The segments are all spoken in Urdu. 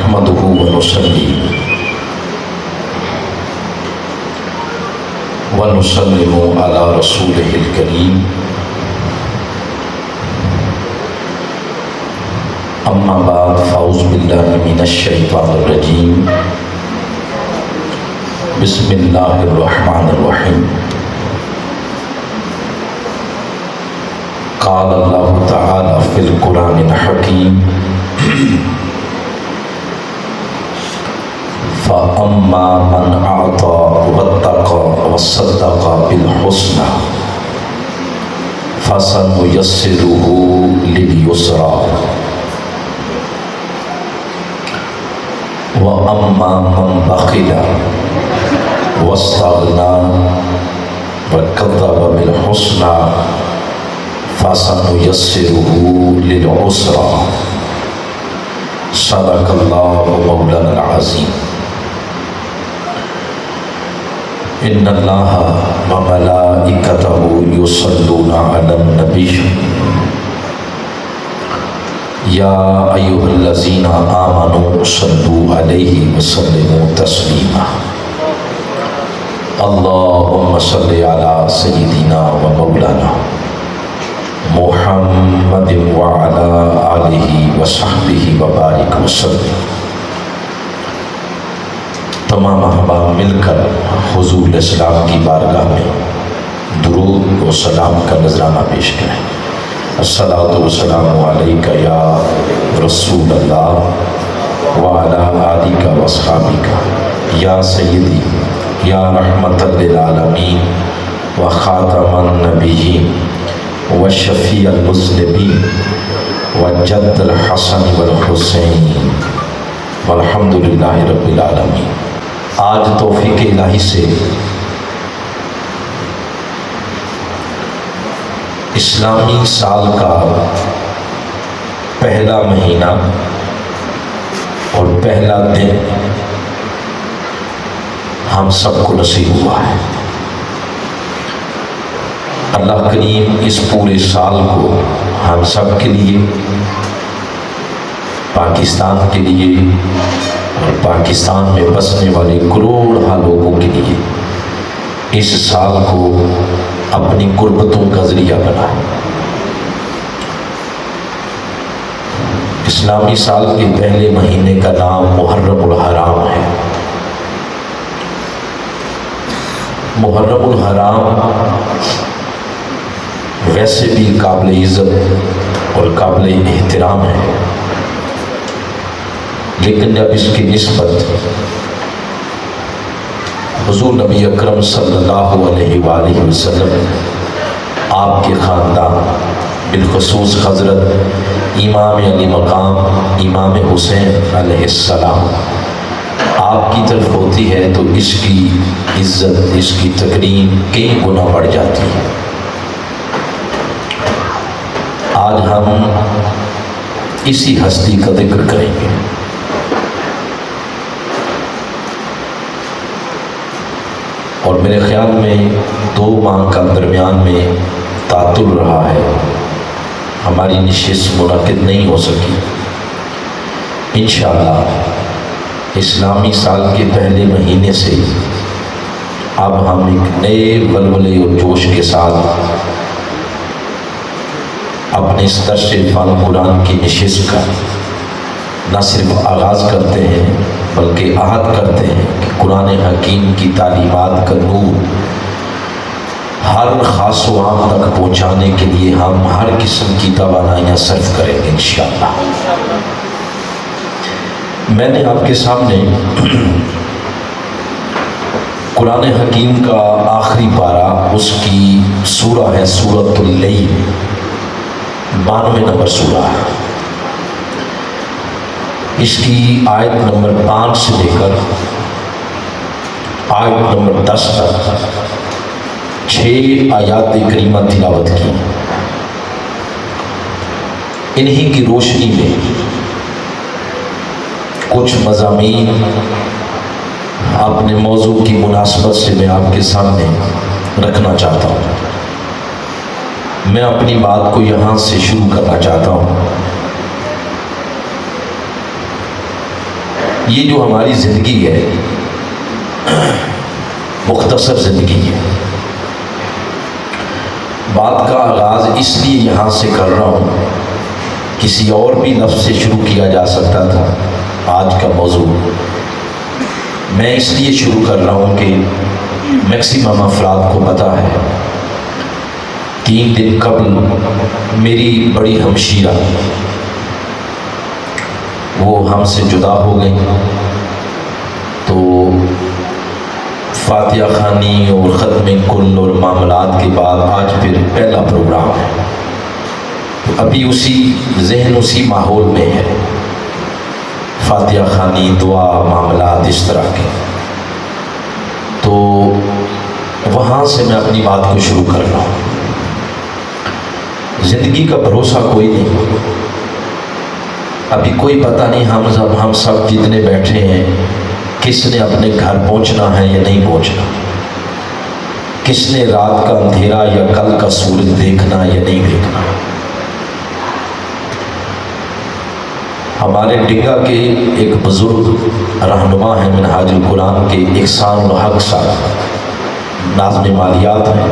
نحمده ونصلي ونسلم على رسوله الكريم اما بعد فاعوذ باللہ من الشیطان الرجیم بسم اللہ الرحمن الرحیم قال اللہ تعالی فی القرآن الحکیم فَأَمَّا مَنْ أَعْطَى وَاتَّقَى وَصَدَّقَ بِالْحُسْنَى فَسَنُيَسِّرُهُ لِلْيُسْرَى وَأَمَّا مَنْ بَخِلَ وَاسْتَغْنَى وَكَذَّبَ بِالْحُسْنَى فَسَنُيَسِّرُهُ لِلْعُسْرَى صدق اللہ مولانا العظیم ان اللہ وملائکتہ یصلون علی النبی یا ایھا الذین آمنوا صلوا علیہ وسلموا تسلیما اللہم صل علی سیدنا و مولانا محمد وعلی آلہ وصحبہ وبارک وسلم۔ تمام احباب مل کر حضور اسلام کی بارگاہ میں درود و سلام کا نذرانہ پیش کریں۔ الصلاۃ والسلام علیک یا رسول اللہ وعلی آلک و اصحابک یا سیدی یا رحمۃ للعالمین و خاتم النبیین و شفیع المذنبین و جد الحسن والحسین والحمد للہ رب العالمین۔ آج توفیق الہی سے اسلامی سال کا پہلا مہینہ اور پہلا دن ہم سب کو نصیب ہوا ہے۔ اللہ کریم اس پورے سال کو ہم سب کے لیے، پاکستان کے لیے اور پاکستان میں بسنے والے کروڑہ لوگوں کے لیے اس سال کو اپنی قربتوں کا ذریعہ بنائے۔ اسلامی سال کے پہلے مہینے کا نام محرم الحرام ہے۔ محرم الحرام ویسے بھی قابل عزت اور قابل احترام ہے، لیکن جب اس کی نسبت حضور نبی اکرم صلی اللہ علیہ وآلہ وسلم، آپ کے خاندان بالخصوص حضرت امام علی مقام امام حسین علیہ السلام آپ کی طرف ہوتی ہے تو اس کی عزت، اس کی تکریم کئی گنا بڑھ جاتی ہے۔ آج ہم اسی ہستی کا ذکر کریں گے۔ اور میرے خیال میں 2 ماہ کا درمیان میں تعطل رہا ہے، ہماری نشست منعقد نہیں ہو سکی۔ انشاءاللہ اسلامی سال کے پہلے مہینے سے اب ہم ایک نئے ولولے اور جوش کے ساتھ اپنے اس درس فن قرآن کی نشست کا نہ صرف آغاز کرتے ہیں بلکہ عہد کرتے ہیں کہ قرآن حکیم کی تعلیمات کا نور ہر خاص و عام تک پہنچانے کے لیے ہم ہر قسم کی توانائیاں صرف کریں گے انشاءاللہ۔ میں نے آپ کے سامنے قرآن حکیم کا آخری پارہ، اس کی سورہ ہے سورۃ اللیل، 92 نمبر سورہ ہے۔ اس کی آیت نمبر 5 سے لے کر آیت نمبر 10 تک 6 آیات کریمہ تلاوت کی۔ انہی کی روشنی میں کچھ مضامین اپنے موضوع کی مناسبت سے میں آپ کے سامنے رکھنا چاہتا ہوں۔ میں اپنی بات کو یہاں سے شروع کرنا چاہتا ہوں۔ یہ جو ہماری زندگی ہے مختصر زندگی ہے. بات کا آغاز اس لیے یہاں سے کر رہا ہوں، کسی اور بھی لفظ سے شروع کیا جا سکتا تھا. آج کا موضوع میں اس لیے شروع کر رہا ہوں کہ میکسیمم افراد کو پتہ ہے 3 دن قبل میری بڑی ہمشیرہ وہ ہم سے جدا ہو گئی. تو فاتحہ خوانی اور ختم کل اور معاملات کے بعد آج پھر پہلا پروگرام ہے. ابھی اسی ذہن اسی ماحول میں ہے، فاتحہ خوانی، دعا، معاملات اس طرح کے. تو وہاں سے میں اپنی بات کو شروع کر رہا ہوں. زندگی کا بھروسہ کوئی نہیں. ابھی کوئی پتہ نہیں ہم سب جتنے بیٹھے ہیں کس نے اپنے گھر پہنچنا ہے یا نہیں پہنچنا، کس نے رات کا اندھیرا یا کل کا سورج دیکھنا یا نہیں دیکھنا. ہمارے ڈنگا کے ایک بزرگ رہنما ہیں منہاج القرآن کے احسان الحق صاحب، ناظم مالیات ہیں.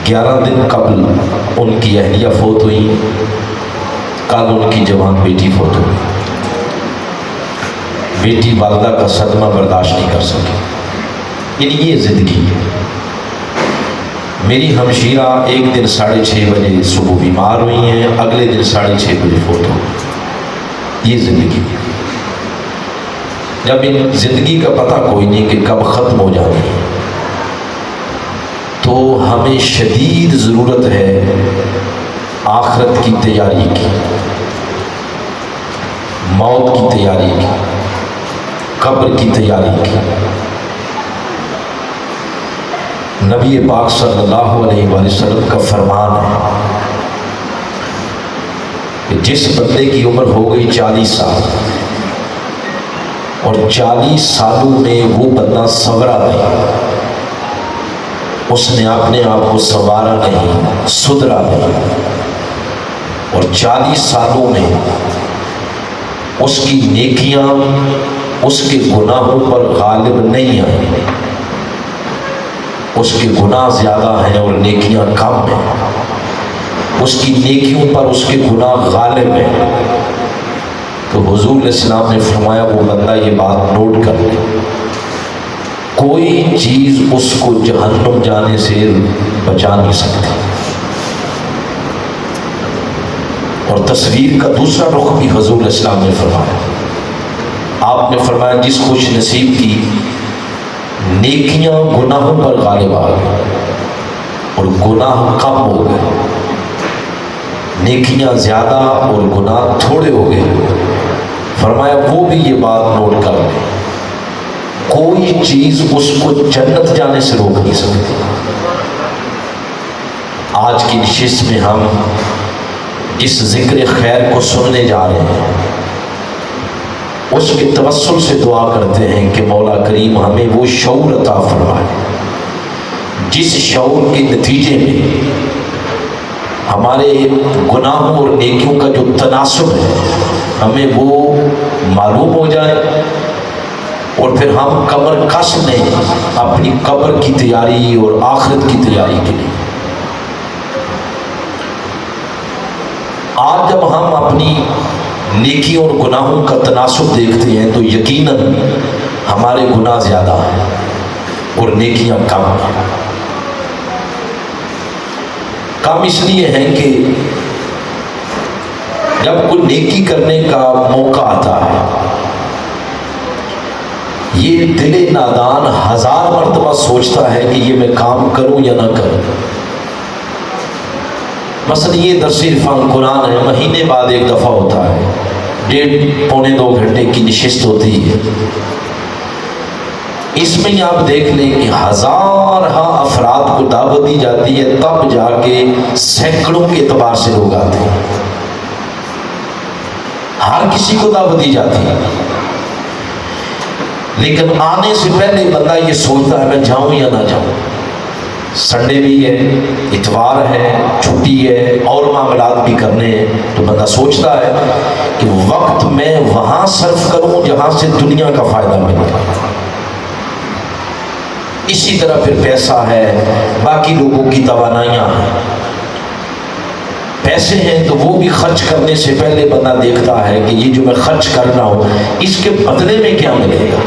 11 دن قبل ان کی اہلیہ فوت ہوئی، کل ان کی جوان بیٹی فوت ہوئی. بیٹی والدہ کا صدمہ برداشت نہیں کر سکی. یعنی یہ زندگی ہے. میری ہمشیرہ ایک دن 6:30 بجے صبح بیمار ہوئی ہیں، اگلے دن 6:30 بجے فوت ہو. یہ زندگی ہے. جب ان زندگی کا پتہ کوئی نہیں کہ کب ختم ہو جانی ہے، تو ہمیں شدید ضرورت ہے آخرت کی تیاری کی، موت کی تیاری کی، قبر کی تیاری کی. نبی پاک صلی اللہ علیہ وآلہ وسلم کا فرمان ہے کہ جس بندے کی عمر ہو گئی 40 سال اور 40 سالوں میں وہ بندہ سنورا نہیں، اس نے اپنے آپ کو سنوارا نہیں، سدھرا نہیں، اور 40 سالوں میں اس کی نیکیاں اس کے گناہوں پر غالب نہیں آئیں، اس کے گناہ زیادہ ہیں اور نیکیاں کم ہیں، اس کی نیکیوں پر اس کے گناہ غالب ہیں. تو حضور اسلام نے فرمایا وہ بندہ یہ بات نوٹ کر لے، کوئی چیز اس کو جہنم جانے سے بچا نہیں سکتی. اور تصویر کا دوسرا رخ بھی حضور اسلام نے فرمایا. آپ نے فرمایا جس خوش نصیب کی نیکیاں گناہوں پر غالب آ گئی اور گناہ کم ہو گئے، نیکیاں زیادہ اور گناہ تھوڑے ہو گئے، فرمایا وہ بھی یہ بات نوٹ کر لے، کوئی چیز اس کو جنت جانے سے روک نہیں سکتی. آج کی نشست میں ہم اس ذکر خیر کو سننے جا رہے ہیں، اس کے توسل سے دعا کرتے ہیں کہ مولا کریم ہمیں وہ شعور عطا فرمائے جس شعور کے نتیجے میں ہمارے گناہوں اور نیکیوں کا جو تناسب ہے ہمیں وہ معلوم ہو جائے، اور پھر ہم قبر کش لیں اپنی قبر کی تیاری اور آخرت کی تیاری کے لیے. آج جب ہم اپنی نیکیوں اور گناہوں کا تناسب دیکھتے ہیں تو یقیناً ہمارے گناہ زیادہ ہیں اور نیکیاں کم ہیں. کم اس لیے ہیں کہ جب کوئی نیکی کرنے کا موقع آتا ہے یہ دل نادان 1000 مرتبہ سوچتا ہے کہ یہ میں کام کروں یا نہ کروں. مثلا یہ درس عرفان قرآن ہے، مہینے بعد ایک دفعہ ہوتا ہے، 1.5 پونے 2 گھنٹے کی نشست ہوتی ہے. اس میں ہی آپ دیکھ لیں کہ 1000 افراد کو دعوت دی جاتی ہے، تب جا کے سینکڑوں کے اعتبار سے لوگ آتے ہیں. ہر کسی کو دعوت دی جاتی ہے، لیکن آنے سے پہلے بندہ یہ سوچتا ہے میں جاؤں یا نہ جاؤں. سنڈے بھی ہے، اتوار ہے، چھٹی ہے، اور معاملات بھی کرنے ہیں، تو بندہ سوچتا ہے کہ وقت میں وہاں صرف کروں جہاں سے دنیا کا فائدہ ملے۔ اسی طرح پھر پیسہ ہے، باقی لوگوں کی توانائیاں ہیں، پیسے ہیں تو وہ بھی خرچ کرنے سے پہلے بندہ دیکھتا ہے کہ یہ جو میں خرچ کر رہا ہوں اس کے بدلے میں کیا ملے گا۔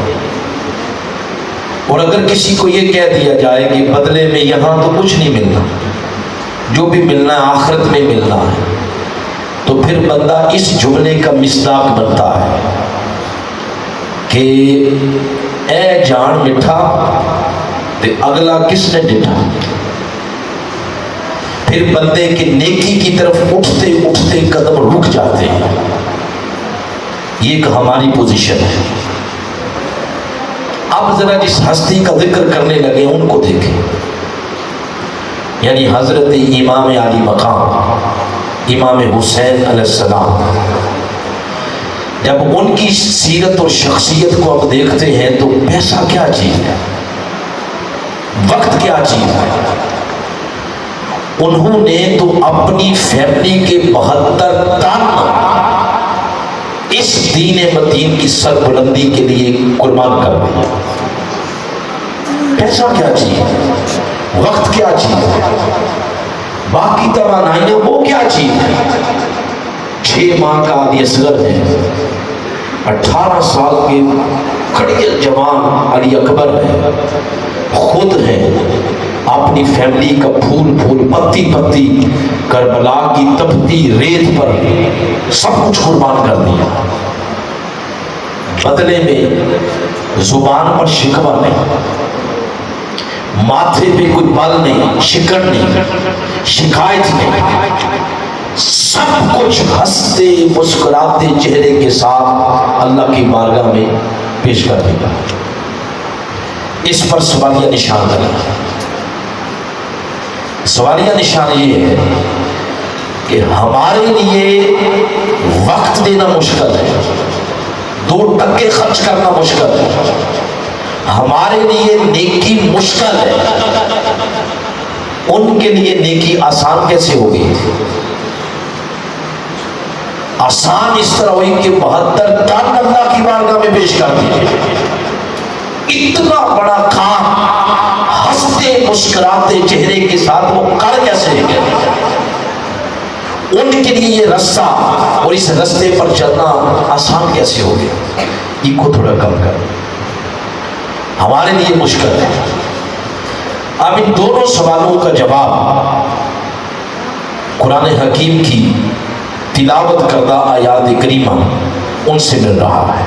اور اگر کسی کو یہ کہہ دیا جائے کہ بدلے میں یہاں تو کچھ نہیں ملنا، جو بھی ملنا ہے آخرت میں ملنا ہے، تو پھر بندہ اس جملے کا مصداق بنتا ہے کہ اے جان مٹھا تے اگلا کس نے ڈٹھا۔ پھر بندے کے نیکی کی طرف اٹھتے اٹھتے قدم رک جاتے ہیں۔ یہ ایک ہماری پوزیشن ہے۔ اب ذرا جس ہستی کا ذکر کرنے لگے ان کو دیکھیں، یعنی حضرت امام علی مقام امام حسین علیہ السلام، جب ان کی سیرت اور شخصیت کو اب دیکھتے ہیں تو پیسہ کیا چیز ہے، وقت کیا چیز ہے۔ انہوں نے تو اپنی فیملی کے 72 ٹن اس دین متین کی سربلندی کے لیے قربان کر دیا۔ پیسہ کیا چیز ہے، وقت کیا چیز ہے، باقی توانائیاں وہ کیا چیز ہے۔ 6 ماہ کا علی اصغر ہے، 18 سال کے کھڑے جوان علی اکبر ہے، خود ہے، اپنی فیملی کا پھول پھول پتی پتی کربلا کی تپتی ریت پر سب کچھ قربان کر دیا۔ بدلے میں زبان پر شکوہ نہیں، ماتھے پہ کوئی بل نہیں، شکر نہیں، شکایت نہیں، سب کچھ ہنستے مسکراتے چہرے کے ساتھ اللہ کی بارگاہ میں پیش کر دیا۔ اس پر سوالیہ نشان لگا۔ سوالیہ نشان یہ ہے کہ ہمارے لیے وقت دینا مشکل ہے، 2 ٹکے خرچ کرنا مشکل ہے، ہمارے لیے نیکی مشکل ہے، ان کے لیے نیکی آسان کیسے ہوگی؟ آسان اس طرح ہوئی کہ 72 ٹن اللہ کی بارگاہ میں پیش کر دیے۔ اتنا بڑا کام ہنستے مسکراتے چہرے کے ساتھ وہ کر کیسے گئے؟ ان کے لیے یہ رستہ اور اس رستے پر چلنا آسان کیسے ہو گیا؟ یہ کو تھوڑا کم کر، ہمارے لیے مشکل ہے۔ اب ان دونوں سوالوں کا جواب قرآن حکیم کی تلاوت کردہ آیات کریمہ ان سے مل رہا ہے۔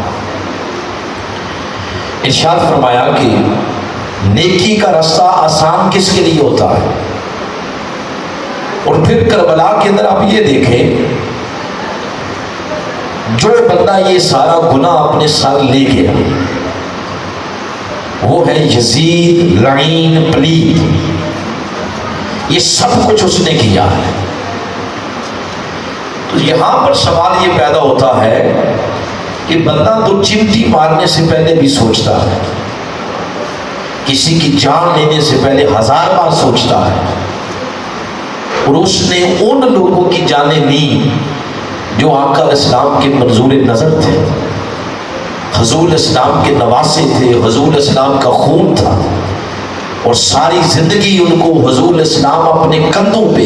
ارشاد فرمایا کہ نیکی کا راستہ آسان کس کے لیے ہوتا ہے؟ اور پھر کربلا کے اندر آپ یہ دیکھیں، جو بندہ یہ سارا گناہ اپنے ساتھ لے گیا وہ ہے یزید لعین پلید، یہ سب کچھ اس نے کیا ہے۔ تو یہاں پر سوال یہ پیدا ہوتا ہے کہ بندہ تو چمٹی مارنے سے پہلے بھی سوچتا ہے، کسی کی جان لینے سے پہلے 1000 بار سوچتا ہے، اور اس نے ان لوگوں کی جانیں لی جو آقا علیہ السلام کے منظور نظر تھے، حضور اسلام کے نواسے تھے، حضور اسلام کا خون تھا، اور ساری زندگی ان کو حضور اسلام اپنے کندھوں پہ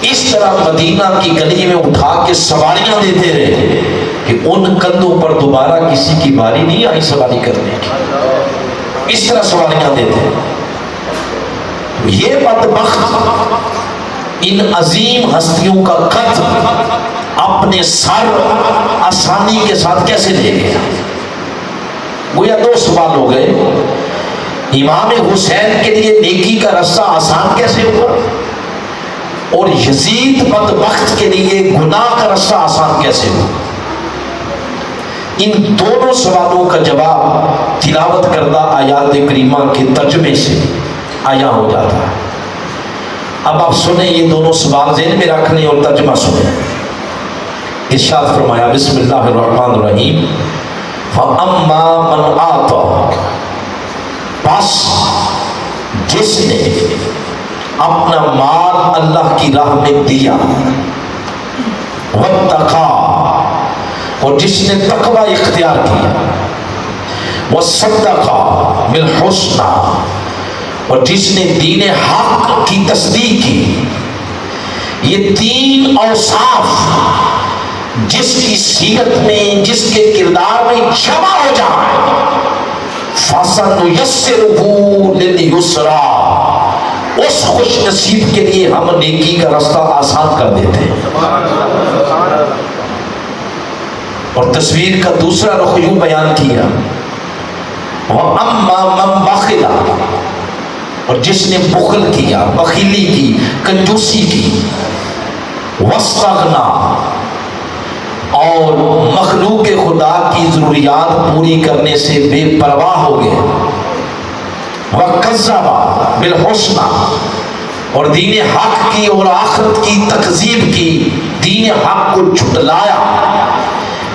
اس طرح مدینہ کی گلی میں اٹھا کے سواریاں دیتے رہے کہ ان کندھوں پر دوبارہ کسی کی باری نہیں آئی سواری کرنے کی، اس طرح سواریاں دیتے۔ یہ بدبخت ان عظیم ہستیوں کا قتل اپنے سر آسانی کے ساتھ کیسے لے گیا؟ گویا 2 سوال ہو گئے، امام حسین کے لیے نیکی کا راستہ آسان کیسے ہوا، اور یزید بدبخت کے لیے گناہ کا راستہ آسان کیسے ہوا؟ ان دونوں سوالوں کا جواب تلاوت کردہ آیات کریمہ کے ترجمے سے آیا ہو جاتا ہے۔ اب آپ سنیں، یہ دونوں سوال ذہن میں رکھ لیں اور ترجمہ سنیں۔ ارشاد فرمایا، بسم اللہ الرحمن الرحیم، فَأَمَّا مَنْ آتَى، پس جس نے اپنا مال اللہ کی راہ میں دیا، واتقا، اور جس نے تقوی اختیار کیا، وصدقا بالحسنی، اور جس نے دین حق کی تصدیق کی۔ یہ تین اوصاف جس کی سیرت میں، جس کے کردار میں جمع ہو جائے، فَسَنُيَسِّرُهُ لِلْيُسْرَىٰ، اس خوش نصیب کے لیے ہم نیکی کا راستہ آسان کر دیتے ہیں۔ اور تصویر کا دوسرا رخ یوں بیان کیا، وَأَمَّا مَنْ بَخِلَ، اور جس نے بخل کیا، بخیلی کی، کنجوسی کی، وَاسْتَغْنَىٰ، اور مخلوق خدا کی ضروریات پوری کرنے سے بے پرواہ ہو گئے، وَكَذَّبَ بِالْحُسْنَىٰ، اور دین حق کی اور آخرت کی تکذیب کی، دین حق کو جھٹلایا۔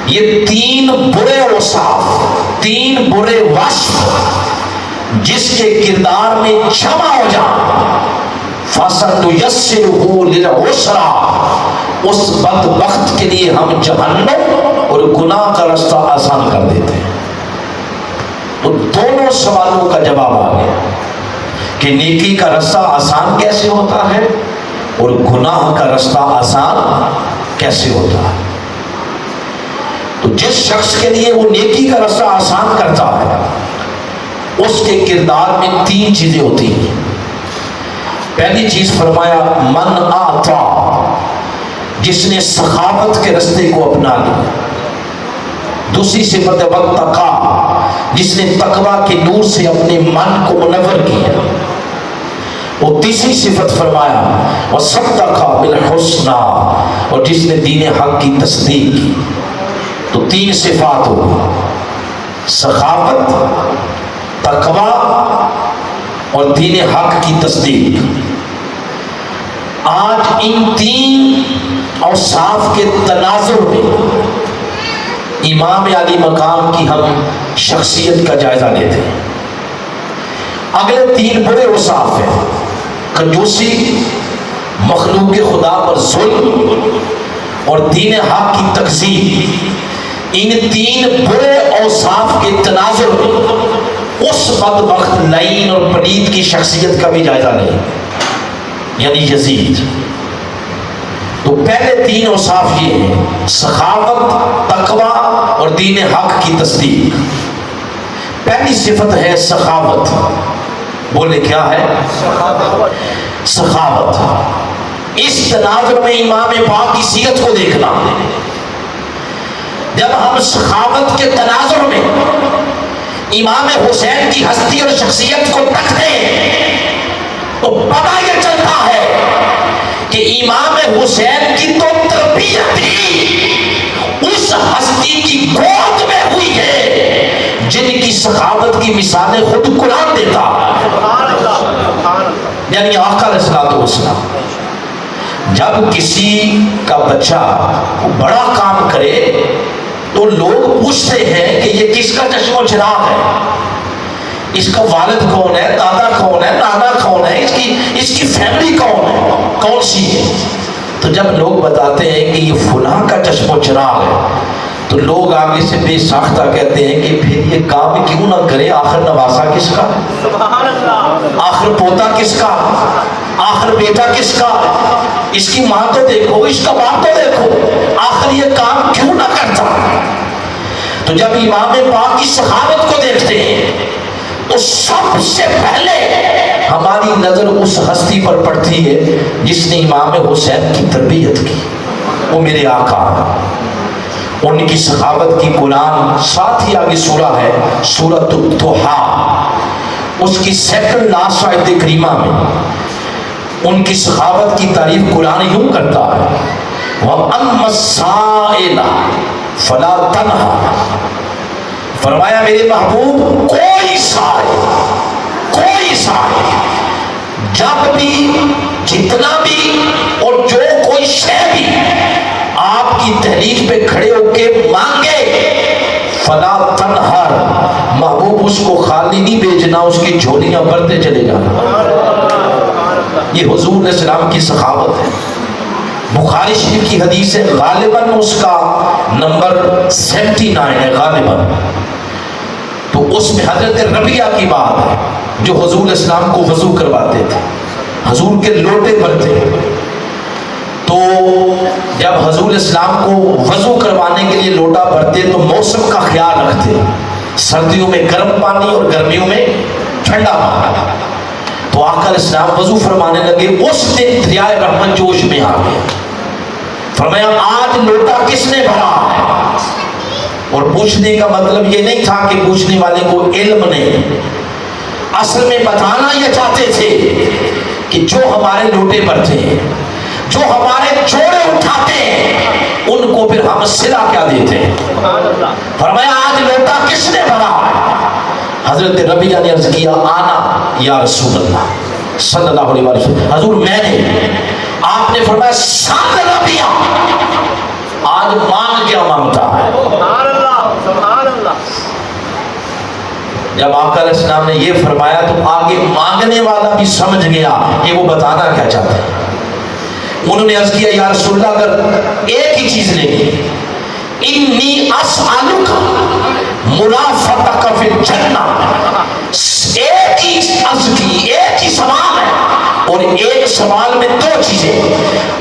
یہ تین برے اوصاف، تین برے وصف جس کے کردار میں جمع ہو جائے، فَسَنُيَسِّرُهُ لِلْعُسْرَىٰ، اس بدبخت کے لیے ہم جہنم اور گناہ کا راستہ آسان کر دیتے ہیں۔ تو دونوں سوالوں کا جواب آ گیا کہ نیکی کا راستہ آسان کیسے ہوتا ہے اور گناہ کا راستہ آسان کیسے ہوتا ہے۔ تو جس شخص کے لیے وہ نیکی کا راستہ آسان کرتا ہے، اس کے کردار میں تین چیزیں ہوتی ہیں۔ پہلی چیز فرمایا من آتا، جس نے سخاوت کے راستے کو اپنا لیا۔ دوسری صفت واتقا، جس نے تقوی کے نور سے اپنے من کو منور کیا۔ اور تیسری صفت فرمایا وصدق بالحسنی، اور جس نے دین حق کی تصدیق کی۔ تو تین صفات ہو، سخاوت، تقوی اور دین حق کی تصدیق۔ آج ان تین اوصاف کے تناظر میں امام علی مقام کی ہم شخصیت کا جائزہ لیتے ہیں۔ اگلے تین بڑے اوصاف ہیں، کنجوسی، مخلوق خدا پر ظلم اور دین حق کی تکذیب۔ ان تین بڑے اوصاف کے تناظر میں اس بدبخت لعین اور پلید کی شخصیت کا بھی جائزہ لیں، یعنی یزید۔ تو پہلے تین اوصاف یہ ہیں، سخاوت، تقوی اور دین حق کی تصدیق۔ پہلی صفت ہے سخاوت۔ بولے کیا ہے؟ سخاوت۔ اس تناظر میں امام پاک کی سیرت کو دیکھنا، جب ہم سخاوت کے تناظر میں امام حسین کی ہستی اور شخصیت کو تکتے ہیں تو پتہ یہ چلتا ہے کہ امام حسین کی تو تربیت ہی اس ہستی کی گود میں ہوئی ہے جن کی سخاوت کی مثالیں خود قرآن دیتا ہے، یعنی آقا علیہ الصلوۃ والسلام۔ جب کسی کا بچہ بڑا کام کرے تو لوگ پوچھتے ہیں کہ یہ کس کا چشم و چراغ ہے، اس کا والد کون ہے، دادا کون ہے، نانا کون ہے، اس کی فیملی کون ہے، کون سی ہے۔ تو جب لوگ بتاتے ہیں کہ یہ فلاں کا چشم و چراغ ہے تو لوگ آگے سے بے ساختہ کہتے ہیں کہ پھر یہ کام کیوں نہ کرے، آخر نواسا کس کا، آخر پوتا کس کا، آخر بیٹا کس کا، اس کی ماں تو دیکھو، اس کا باپ تو دیکھو، آخر یہ کام کیوں نہ کرتا۔ تو جب امام پاک کی سخاوت کو دیکھتے ہیں تو سب سے پہلے ہماری نظر اس ہستی پر پڑتی ہے جس نے امام حسین کی تربیت کی، وہ میرے آقا۔ ان کی سخاوت کی قرآن ساتھ ہی آگے سورہ ہے، سورۃ الضحیٰ، اس کی سیکنڈ لاسٹ آیت کریمہ میں ان کی سخاوت کی تعریف قرآن یوں کرتا ہے وَأَمَّا السَّائِلَ فَلَا تَنْهَرْ، فرمایا میرے محبوب کوئی سائل جب بھی، جتنا بھی اور جو کوئی شے بھی آپ کی تحریک پہ کھڑے ہو کے مانگے، فلا تنہر، محبوب اس کو خالی نہیں بھیجنا، اس کی جھولیاں بھرتے چلے جانا۔ یہ حضور علیہ السلام کی سخاوت ہے. بخاری شریف کی حدیث ہے، غالباً اس کا نمبر 79 ہے غالباً. تو اس میں حضرت ربیعہ کی بات ہے جو حضور علیہ السلام کو وضو کرواتے تھے. حضور کے لوٹے پر تھے، تو جب حضور علیہ السلام کو وضو کروانے کے لیے لوٹا بھرتے تو موسم کا خیال رکھتے، سردیوں میں گرم پانی اور گرمیوں میں ٹھنڈا پانی. تو آقا علیہ السلام وضو فرمانے لگے. اس دن دریائے رحمت جوش میں آ گیا. فرمایا آج لوٹا کس نے بھرا ہے؟ اور پوچھنے کا مطلب یہ نہیں تھا کہ پوچھنے والے کو علم نہیں، اصل میں بتانا یہ چاہتے تھے کہ جو ہمارے لوٹے پر تھے، جو ہمارے چوڑے اٹھاتے ہیں، ان کو پھر ہم صلہ کیا دیتے ہیں. فرمایا آج لوٹا کس نے بھرا؟ حضرت ربیعہ نے عرض کیا آنا یا رسول اللہ صلی اللہ علیہ وسلم، حضور میں نے. آپ نے فرمایا سات ربیعہ آج مانگ کیا مانگتا ہے. سبحان اللہ. جب آقا علیہ السلام نے یہ فرمایا تو آگے مانگنے والا بھی سمجھ گیا کہ وہ بتانا کیا چاہتا ہے. انہوں نے عرض کیا یا رسول اللہ اگر ایک ہی چیز لے گی، انی اسألک مرافقتک فی الجنہ، ایک ہی عرض کی، ایک ہی سوال ہے اور ایک سوال میں دو چیزیں.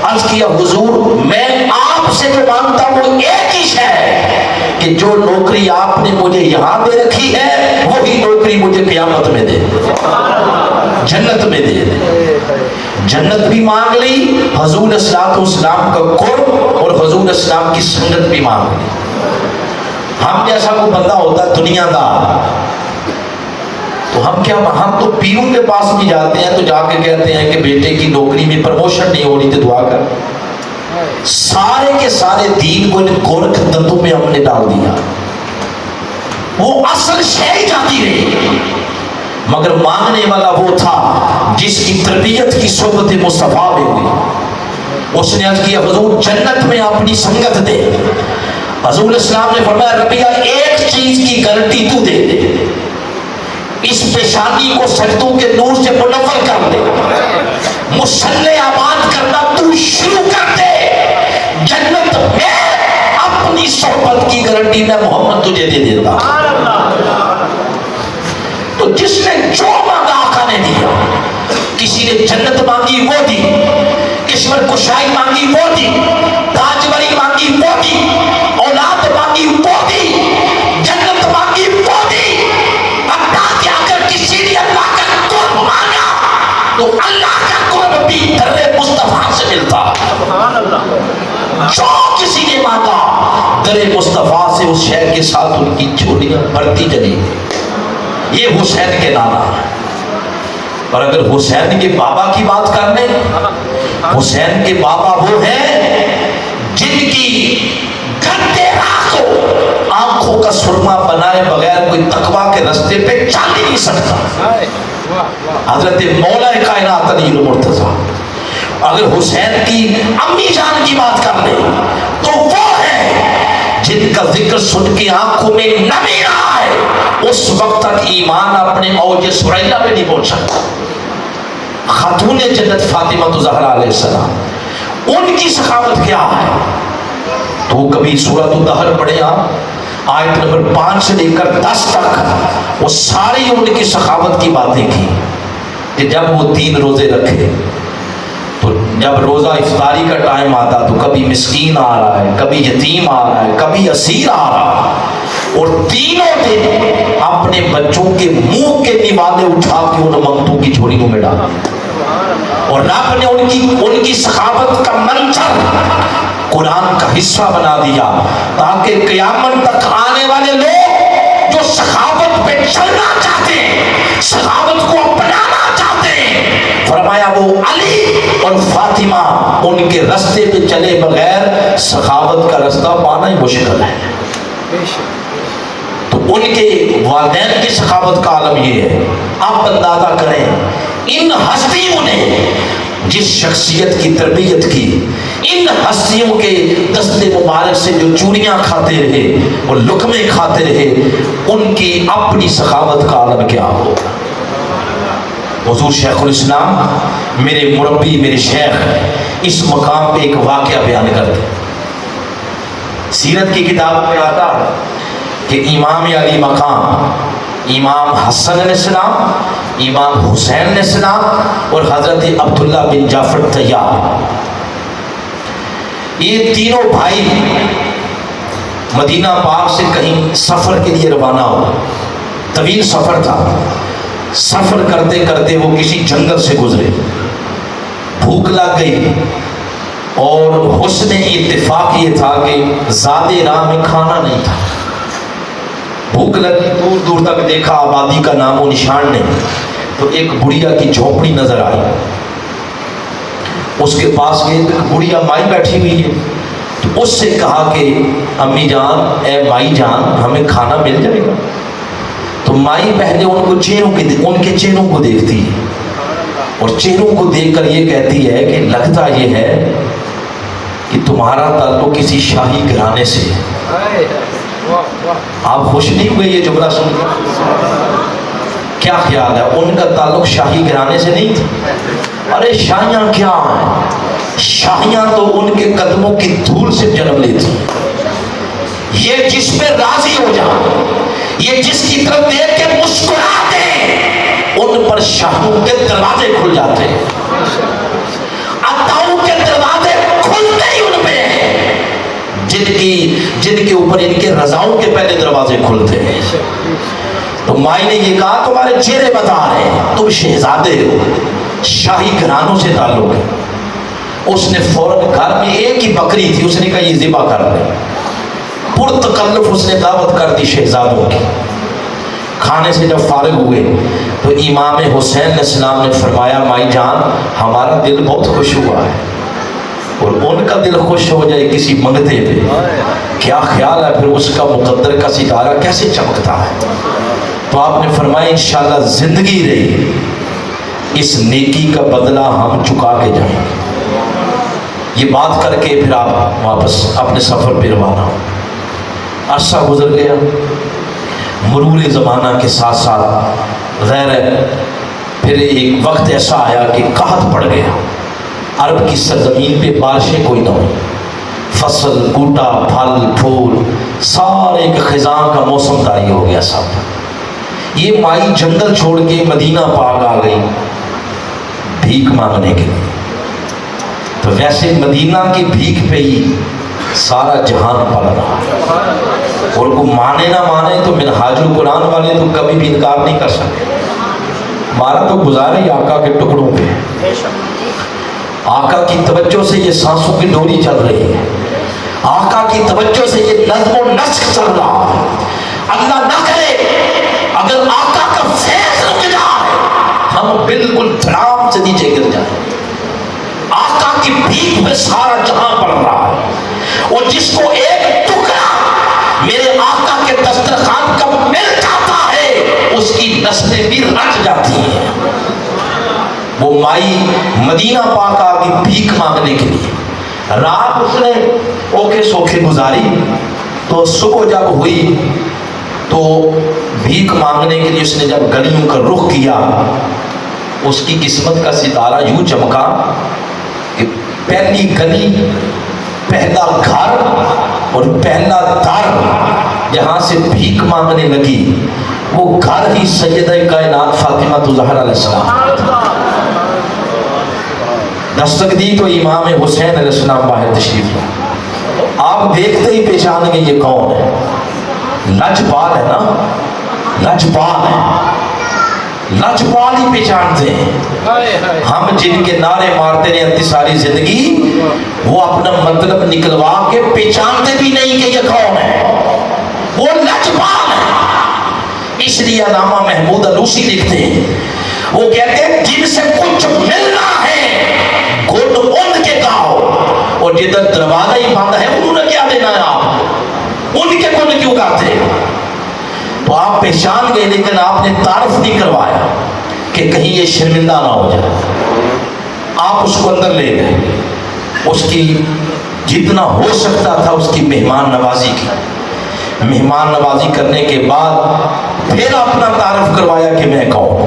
عرض کیا حضور میں آپ سے جو مانگتا ہوں وہ ایک ہی ہے کہ جو نوکری آپ نے مجھے یہاں دے رکھی ہے وہی نوکری مجھے قیامت میں دے، جنت میں دے. جنت بھی مانگ لی، حضور علیہ السلام کا قرب اور حضور علیہ السلام کی سنت بھی مانگ لی. ہم جیسا کوئی بندہ ہوتا ہے دنیا دار، تو ہم تو پیروں کے پاس بھی جاتے ہیں تو جا کے کہتے ہیں کہ بیٹے کی نوکری میں پروموشن نہیں ہو رہی تو دعا کر. سارے کے سارے دین کو گورکھ دندوں میں ہم نے ڈال دیا، وہ اصل شے جاتی رہی. مگر مانگنے والا وہ تھا جس کی تربیت کی صحبت مصطفیٰ میں ہوئی. اس نے عرض کیا حضور جنت میں اپنی سنگت دے. حضور علیہ السلام نے فرمایا ربیعہ ایک چیز کی گارنٹی تو دے دے، اس پیشانی کو سجدوں کے نور سے منور کر دے، مصلی آباد کرنا تو شروع کر دے، جنت میں اپنی صحبت کی گارنٹی میں محمد تجھے دے دیتا. تو جس نے جو مانگا آقا نے دیا. کسی نے جنت مانگی وہ دی، کشور کشائی مانگی وہ دی، تاجوری مانگی وہ دی، اولاد مانگی وہ دی، جنت مانگی وہ دی. اللہ کے اگر کسی نے اللہ کا قرب مانگا تو اللہ کا قرب بھی در مصطفیٰ سے ملتا. جو کسی نے مانگا در مصطفیٰ سے اس شہر کے ساتھ ان کی جھولیاں بڑھتی چلی. یہ حسین کے نانا ہے. اور اگر حسین کے بابا کی بات کر لیں، حسین کے بابا وہ ہیں جن کی گھنٹے راہ کو آنکھوں کا سرما بنائے بغیر کوئی تقویٰ کے رستے پہ چل ہی نہیں سکتا. حضرت مولا کائنات علی المرتضیٰ. اگر حسین کی امی جان کی بات کر لیں تو وہ ہے جن کا ذکر سن کے آنکھوں میں نمی رہا ہے، اس وقت تک ایمان اپنے اوج سریلا پہ نہیں پہنچ سکتا. خاتون جنت فاطمہ زہرا علیہ السلام، ان کی سخاوت کیا ہے؟ تو کبھی سورۃ الدہر پڑھے آپ، آیت نمبر 5 سے لے کر 10 تک وہ ساری ان کی سخاوت کی باتیں کی کہ جب وہ 3 روزے رکھے تو جب روزہ افطاری کا ٹائم آتا تو کبھی مسکین آ رہا ہے، کبھی یتیم آ رہا ہے، کبھی اسیر آ رہا ہے، اور تینوں دن اپنے بچوں کے منہ کے نوالے اٹھا کے ان منگتوں کی جھولیوں میں ڈالا. اور رب نے ان کی سخاوت کا منظر قرآن کا حصہ بنا دیا تاکہ قیامت تک آنے والے لوگ جو سخاوت پہ چلنا چاہتے ہیں، سخاوت کو اپنانا چاہتے ہیں، فرمایا وہ علی اور فاطمہ ان کے رستے پہ چلے بغیر سخاوت کا رستہ پانا ہی مشکل ہے. تو ان کے والدین کی سخاوت کا عالم یہ ہے. آپ اندازہ کریں ان ہستیوں نے جس شخصیت کی تربیت کی، ان ہستیوں کے دست مبارک سے جو چوریاں کھاتے رہے اور لقمے کھاتے رہے، ان کی اپنی سخاوت کا عالم کیا ہوگا. حضور شیخ الاسلام میرے مربی میرے شیخ اس مقام پہ ایک واقعہ بیان کرتے. سیرت کی کتاب میں آتا کہ امام علی مقام امام حسن علیہ السلام، امام حسین علیہ السلام اور حضرت عبداللہ بن جعفر طیار، یہ تینوں بھائی مدینہ پاک سے کہیں سفر کے لیے روانہ ہو. طویل سفر تھا. سفر کرتے کرتے وہ کسی جنگل سے گزرے. بھوک لگ گئی اور حسن اتفاق یہ تھا کہ زیادہ راہ میں کھانا نہیں تھا. بھوک لگی، دور دور تک دیکھا آبادی کا نام و نشان نہیں. تو ایک بڑھیا کی جھونپڑی نظر آئی. اس کے پاس گئے تو ایک بڑھیا مائی بیٹھی ہوئی ہے. تو اس سے کہا کہ امی جان، اے مائی جان، ہمیں کھانا مل جائے گا؟ تو مائی پہلے ان کے چہروں کو دیکھتی ہے اور چہروں کو دیکھ کر یہ کہتی ہے کہ لگتا یہ ہے کہ تمہارا تعلق کسی شاہی گھرانے سے ہے. آپ خوش نہیں ہوئے یہ جملہ سن کر؟ کیا خیال ہے، ان کا تعلق شاہی گھرانے سے نہیں تھا؟ ارے شاہیاں کیا ہیں، شاہیاں تو ان کے قدموں کی دھول سے جنم لیتی. یہ جس پہ راضی ہو جائے، یہ جس کی طرف دیکھ کے مسکراتے ہیں، ان پر شاہوں کے دروازے کھل جاتے ہیں. عطاؤں کے دروازے کھلتے ہی ان پہ ہیں جن کے اوپر ان کے رضاؤں کے پہلے دروازے کھلتے ہیں. تو مائی نے یہ کہا تمہارے چہرے بتا رہے ہیں تم شہزادے ہو، شاہی گھرانوں سے تعلق ہے. اس نے فوراً گھر میں ایک ہی بکری تھی، اس نے کہا یہ ذبح کر دیں. پرتکلف اس نے دعوت کر دی شہزادوں کی. کھانے سے جب فارغ ہوئے تو امام حسین علیہ السلام نے فرمایا مائی جان ہمارا دل بہت خوش ہوا ہے، اور ان کا دل خوش ہو جائے کسی منگتے پہ، کیا خیال ہے پھر اس کا مقدر کا ستارہ کیسے چمکتا ہے. تو آپ نے فرمایا انشاءاللہ زندگی رہی اس نیکی کا بدلہ ہم چکا کے جائیں گے. یہ بات کر کے پھر آپ واپس اپنے سفر پہ روانہ ہو. عرصہ گزر گیا. مرور زمانہ کے ساتھ ساتھ غیر پھر ایک وقت ایسا آیا کہ قحط پڑ گیا. عرب کی سرزمین پہ بارشیں کوئی نہ ہوئی. فصل بوٹا پھل پھول سارے ایک خزاں کا موسم طاری ہو گیا. سب یہ مائی جنگل چھوڑ کے مدینہ پاک آ گئی بھیک مانگنے کے لیے. تو ویسے مدینہ کی بھیک پہ ہی سارا جہان پل رہا ہے، اور کو مانے نہ مانے تو منہاج القرآن والے تو کبھی بھی انکار نہیں کر سکتے. ہمارا تو گزارا ہی آقا کے ٹکڑوں پہ ہے. آقا کی توجہ سے یہ سانسوں کی ڈوری چل رہی ہے. آقا کی توجہ سے یہ نظم و نسق چل رہا ہے. اللہ نہ کرے اگر آقا کا فیض رک جائے ہم بالکل دھڑام سے نیچے گر جائیں. آقا کی بھیک میں سارا جہاں پڑ رہا ہے، اور جس کو ایک ٹکڑا میرے آقا کے دسترخوان کا مل جاتا ہے اس کی نسلیں بھی رچ جاتی ہیں. وہ مائی مدینہ پاک آ گئی بھیک مانگنے کے لیے. رات اس نے اوکے سوکھے گزاری. تو صبح جب ہوئی تو بھیک مانگنے کے لیے اس نے جب گلیوں کا رخ کیا، اس کی قسمت کا ستارہ یوں چمکا کہ پہلی گلی، پہلا گھر اور پہلا در جہاں سے بھیک مانگنے لگی وہ گھر ہی سیدہ کائنات فاطمہ الزہرا علیہ السلام. دستک دی تو امام حسین علیہ السلام باہر تشریف لائے. آپ دیکھتے ہی پہچان گئے یہ کون ہے. لجپال ہے نا، لجپال ہے، لجپال ہی پہچانتے ہیں. ہم جن کے نعرے مارتے رہے اپنی ساری زندگی وہ اپنا مطلب نکلوا کے پہچانتے بھی نہیں کہ یہ کون ہے. وہ لجپال ہے. اس لیے علامہ محمود علوسی لکھتے ہیں، وہ کہتے ہیں جن سے کچھ ملنا ہے گھٹ ان کے گاؤ، اور جدھر دروازہ ہی بند ہے انہوں نے کیا دینا ہے آپ، ان کے گھٹ کیوں گاتے. تو آپ پہچان گئے لیکن آپ نے تعارف نہیں کروایا کہ کہیں یہ شرمندہ نہ ہو جائے. آپ اس کو اندر لے گئے، اس کی جتنا ہو سکتا تھا اس کی مہمان نوازی کی. مہمان نوازی کرنے کے بعد پھر اپنا تعارف کروایا کہ میں کون.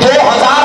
2000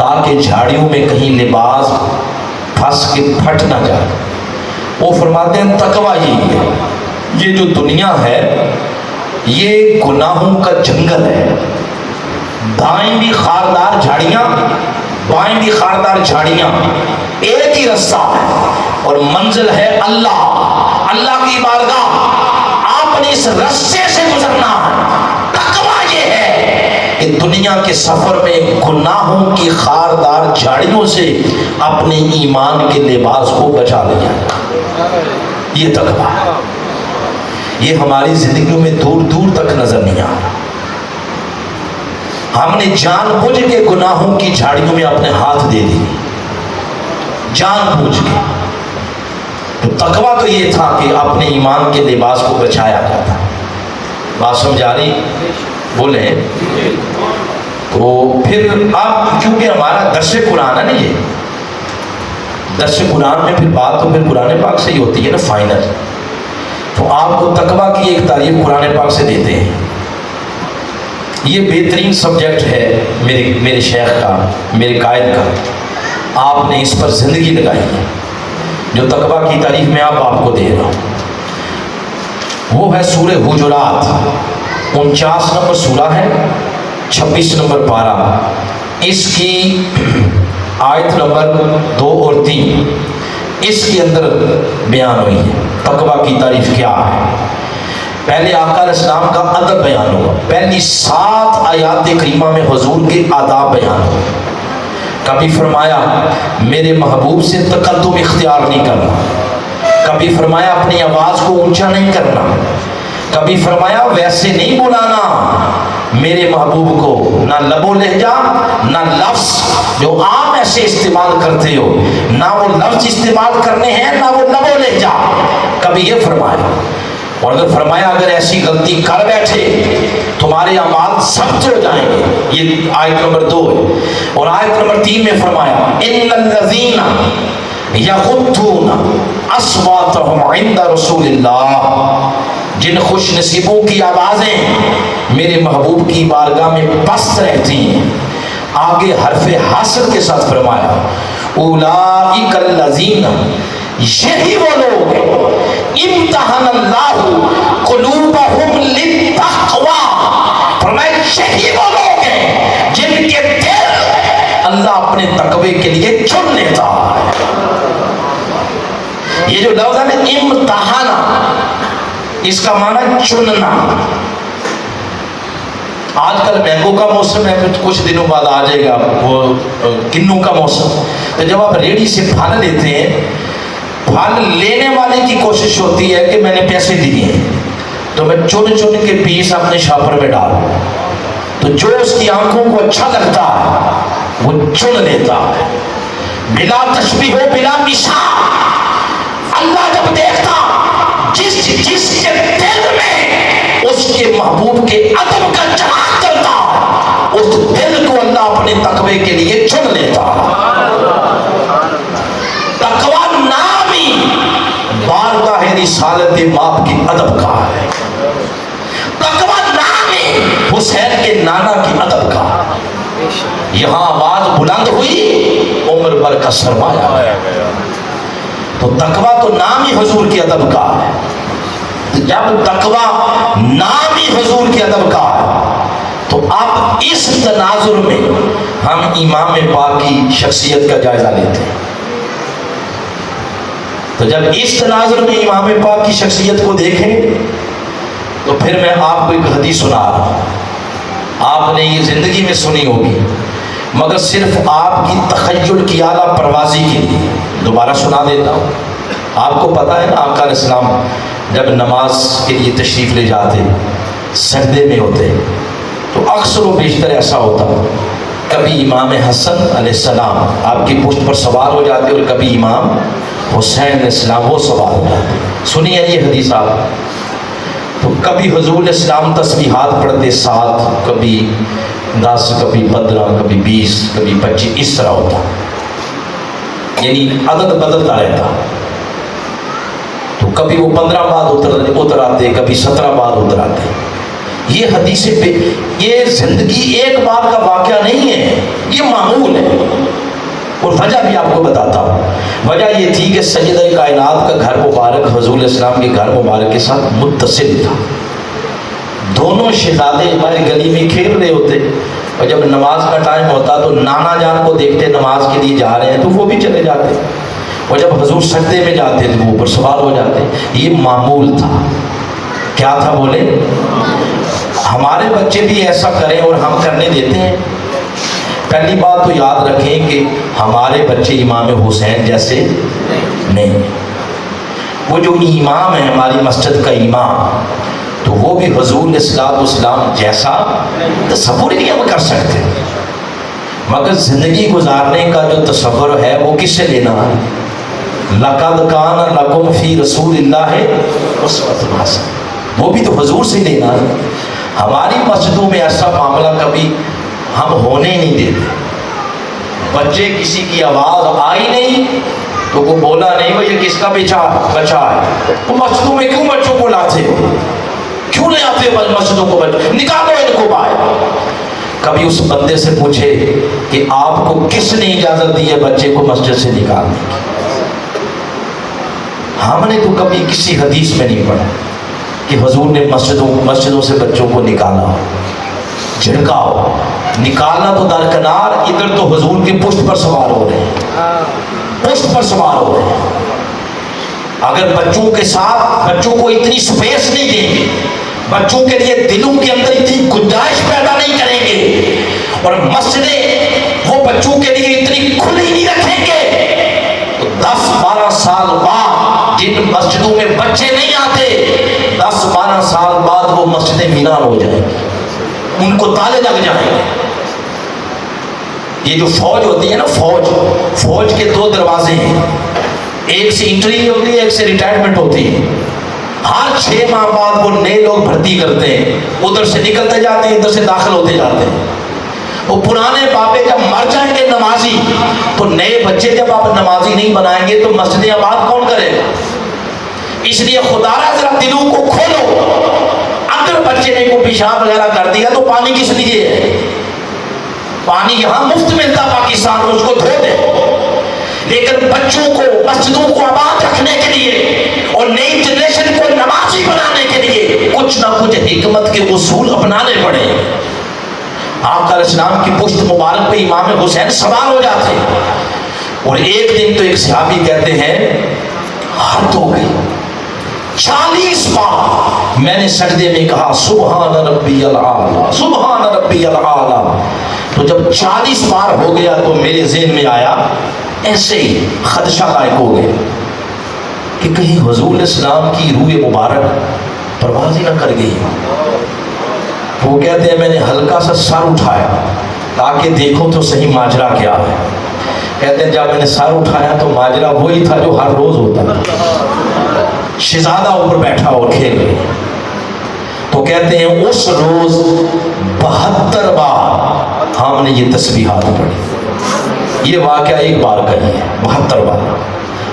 تاکہ جھاڑیوں میں کہیں لباس پھنس کے پھٹ نہ جائے۔ وہ فرماتے ہیں تقویٰ یہی ہے، یہ جو دنیا ہے یہ گناہوں کا جنگل ہے، دائیں بھی خاردار جھاڑیاں بائیں بھی خاردار جھاڑیاں، ایک ہی رستہ ہے اور منزل ہے اللہ کی بارگاہ۔ آپ نے اس رستے سے گزرنا ہے۔ تقویٰ یہ ہے کہ دنیا کے سفر میں گناہوں کی خاردار جھاڑیوں سے اپنے ایمان کے لباس کو بچا لیا۔ یہ تقویٰ ہے، یہ ہماری زندگیوں میں دور دور تک نظر نہیں آ رہا۔ ہم نے جان بوجھ کے گناہوں کی جھاڑیوں میں اپنے ہاتھ دے دی، جان بوجھ کے۔ تو تقویٰ تو یہ تھا کہ اپنے ایمان کے لباس کو بچایا جاتا۔ بات سمجھ آ رہی؟ بولے تو پھر اب کیونکہ ہمارا درس قرآن ہے نا، یہ درس قرآن میں پھر بات تو پھر قرآن پاک سے ہی ہوتی ہے نا فائنل۔ تو آپ کو تقویٰ کی ایک تعریف قرآن پاک سے دیتے ہیں۔ یہ بہترین سبجیکٹ ہے میرے شیخ کا، میرے قائد کا، آپ نے اس پر زندگی لگائی ہے۔ جو تقویٰ کی تعریف میں آپ کو دے رہا ہوں وہ ہے سورہ حجرات، 49 نمبر سورہ ہے، 26 نمبر پارہ، اس کی آیت نمبر 2 اور 3 اس کے اندر بیان ہوئی ہے تقویٰ کی تعریف کیا ہے۔ پہلے آقا علیہ السلام کا ادب بیان ہوگا، پہلی 7 آیات کریمہ میں حضور کے آداب بیان ہو۔ کبھی فرمایا میرے محبوب سے تقدم اختیار نہیں کرنا، کبھی فرمایا اپنی آواز کو اونچا نہیں کرنا، کبھی فرمایا ویسے نہیں بلانا میرے محبوب کو، نہ لب و لہجہ نہ لفظ جو عام ایسے استعمال کرتے ہو، نہ وہ لفظ استعمال کرنے ہیں نہ وہ لب و لہجہ، کبھی یہ فرمایا۔ اور اگر فرمایا اگر ایسی غلطی کر بیٹھے تمہارے اعمال ضبط ہو جائیں گے، یہ آیت نمبر 2 ہے۔ اور آیت نمبر 3 میں فرمایا ان الذین یغضون اصواتهم عند رسول اللہ، جن خوش نصیبوں کی آوازیں میرے محبوب کی بارگاہ میں پست رہتی ہیں۔ آگے حرف حاصل کے ساتھ فرمایا اولئک الذین، یہی وہ لوگ امتحن اللہ قلوبہم للتقوی، فرمایا یہی وہ لوگ ہیں جن کے دل اللہ اپنے تقوی کے لیے چن لیتا ہے۔ یہ جو لفظ ہے نا امتحان، اس کا معنی چننا۔ آج کل مینگو کا موسم ہے، کچھ دنوں بعد آ جائے گا وہ کنوں کا موسم، تو جب آپ ریڑھی سے پھل لیتے ہیں، پھل لینے والے کی کوشش ہوتی ہے کہ میں نے پیسے دیے ہیں تو میں چن چن کے پیس اپنے شاپر میں ڈالوں، تو جو اس کی آنکھوں کو اچھا لگتا ہے وہ چن لیتا ہے، بلا تشبیہ و بلا مثال۔ اللہ جب دیکھتا جس کے دل میں اس کے محبوب کے ادب کا چراغ جلتا، اس دل کو اللہ اپنے تقوی کے لیے چن لیتا۔ تقوی نام ہی بارگاہ رسالت باپ کے ادب کا ہے، تقوی نام ہی حسین کے نانا کی ادب کا۔ یہاں آواز بلند ہوئی عمر بھر کا سرمایہ، تو تقوی تو نام ہی حضور کے ادب کا ہے۔ جب تقوی نام ہی حضور کے ادب کا ہے تو اب اس تناظر میں ہم امام پاک کی شخصیت کا جائزہ لیتے ہیں۔ تو جب اس تناظر میں امام پاک کی شخصیت کو دیکھیں تو پھر میں آپ کو ایک حدیث سنا رہا ہوں، آپ نے یہ زندگی میں سنی ہوگی مگر صرف آپ کی تخیل کی اعلیٰ پروازی کے لیے دوبارہ سنا دیتا ہوں۔ آپ کو پتہ ہے نا آقا علیہ السلام جب نماز کے لیے تشریف لے جاتے سجدے میں ہوتے تو اکثر و بیشتر ایسا ہوتا، کبھی امام حسن علیہ السلام آپ کی پشت پر سوار ہو جاتے اور کبھی امام حسین علیہ السلام وہ سوار ہو جاتے۔ سنیے یہ حدیث آپ، تو کبھی حضور علیہ السلام تسبیحات پڑھتے 7، کبھی 10، کبھی 15، کبھی 20، کبھی 25، اس طرح ہوتا، یعنی عدد بدلتا رہتا۔ تو کبھی وہ 15 بعد اتر آتے، کبھی 17 بعد اتر آتے، یہ حدیث پہ یہ زندگی ایک بار کا واقعہ نہیں ہے، یہ معمول ہے۔ اور وجہ بھی آپ کو بتاتا ہوں۔ وجہ یہ تھی کہ سیدہ کائنات کا گھر مبارک حضور علیہ السلام کے گھر مبارک کے ساتھ متصل تھا۔ دونوں شہزادے ہماری گلی میں کھیل رہے ہوتے، اور جب نماز کا ٹائم ہوتا تو نانا جان کو دیکھتے نماز کے لیے جا رہے ہیں تو وہ بھی چلے جاتے، اور جب حضور سجدے میں جاتے تو وہ اوپر سوار ہو جاتے۔ یہ معمول تھا۔ کیا تھا بولے؟ ہمارے بچے بھی ایسا کریں اور ہم کرنے دیتے ہیں؟ پہلی بات تو یاد رکھیں کہ ہمارے بچے امام حسین جیسے نہیں۔ وہ جو امام ہے ہماری مسجد کا امام، تو وہ بھی حضور علیہ الصلوۃ والسلام جیسا تصور ہی نہیں ہم کر سکتے۔ مگر زندگی گزارنے کا جو تصور ہے وہ کس سے لینا ہے؟ لَقَدْ كَانَ لَكُمْ فِي رَسُولِ اللَّهِ أُسْوَةٌ حَسَنَةٌ، وہ بھی تو حضور سے لینا ہے۔ ہماری مسجدوں میں ایسا معاملہ کبھی ہم ہونے ہی نہیں دیتے۔ بچے کسی کی آواز آئی نہیں تو وہ بولا نہیں وہ یہ کس کا بچہ ہے، تو مسجدوں میں کیوں بچوں کو لاتے ہو؟ کیوں نہیں آتے مسجدوں کو؟ نکالو ان کو باہر۔ کبھی اس بندے سے پوچھے کہ آپ کو کس نے اجازت دی ہے بچے کو مسجد سے نکالنے کی؟ ہم نے تو کبھی کسی حدیث میں نہیں پڑھا کہ حضور نے مسجدوں سے بچوں کو نکالا ہو، جھڑکا ہو۔ نکالنا تو درکنار، ادھر تو حضور کی پشت پر سوار ہو رہے ہیں، پشت پر سوار ہو رہے ہیں۔ اگر بچوں کے ساتھ بچوں کو اتنی سپیس نہیں دیں گے، بچوں کے لیے دلوں کے اندر اتنی گنجائش پیدا نہیں کریں گے، اور مسجدیں وہ بچوں کے لیے اتنی کھلی نہیں رکھیں گے، تو 10-12 سال بعد جن مسجدوں میں بچے نہیں آتے، 10-12 سال بعد وہ مسجدیں ویران ہو جائیں گی، ان کو تالے لگ جائیں گے۔ یہ جو فوج ہوتی ہے نا، فوج کے 2 دروازے ہیں، ایک سے انٹری ہوتی ہے، ایک سے ریٹائرمنٹ ہوتی ہے۔ ہر 6 ماہ بعد وہ نئے لوگ بھرتی کرتے ہیں، ادھر سے نکلتے جاتے ہیں، ادھر سے داخل ہوتے جاتے ہیں۔ وہ پرانے بابے جب مر جائیں گے نمازی، تو نئے بچے جب آپ نمازی نہیں بنائیں گے تو مسجد آباد کون کرے گا؟ اس لیے خدا را ذرا دلوں کو کھولو۔ اگر بچے نے کوئی پیشاب وغیرہ کر دیا تو پانی کس لیے ہے؟ پانی یہاں مفت ملتا پاکستان میں، اس کو دھو دے۔ لیکن بچوں کو مسجدوں کو آباد رکھنے کے لیے اور نئی جنریشن کو نمازی بنانے کے لیے کچھ نہ کچھ حکمت کے اصول اپنانے پڑے۔ آقا علیہ السلام کی پشت مبارک پہ امام حسین سوار ہو جاتے، اور ایک دن تو ایک صحابی کہتے ہیں حد ہو گئی، 40 بار میں نے سجدے میں کہا سبحان ربی العالی سبحان ربی العالی۔ تو جب 40 بار ہو گیا تو میرے ذہن میں آیا، ایسے ہی خدشہ لائق ہو گئے کہ کہیں حضور علیہ السلام کی روح مبارک پرواز ہی نہ کر گئی۔ وہ کہتے ہیں میں نے ہلکا سا سر اٹھایا تاکہ دیکھو تو صحیح ماجرا کیا ہے۔ کہتے ہیں جب میں نے سر اٹھایا تو ماجرا وہی تھا جو ہر روز ہوتا تھا، شہزادہ اوپر بیٹھا اور کھیل رہے۔ تو کہتے ہیں اس روز 72 بار ہم نے یہ تسبیحات پڑھی۔ یہ واقعہ ایک بار کا ہی ہے، 72 بار۔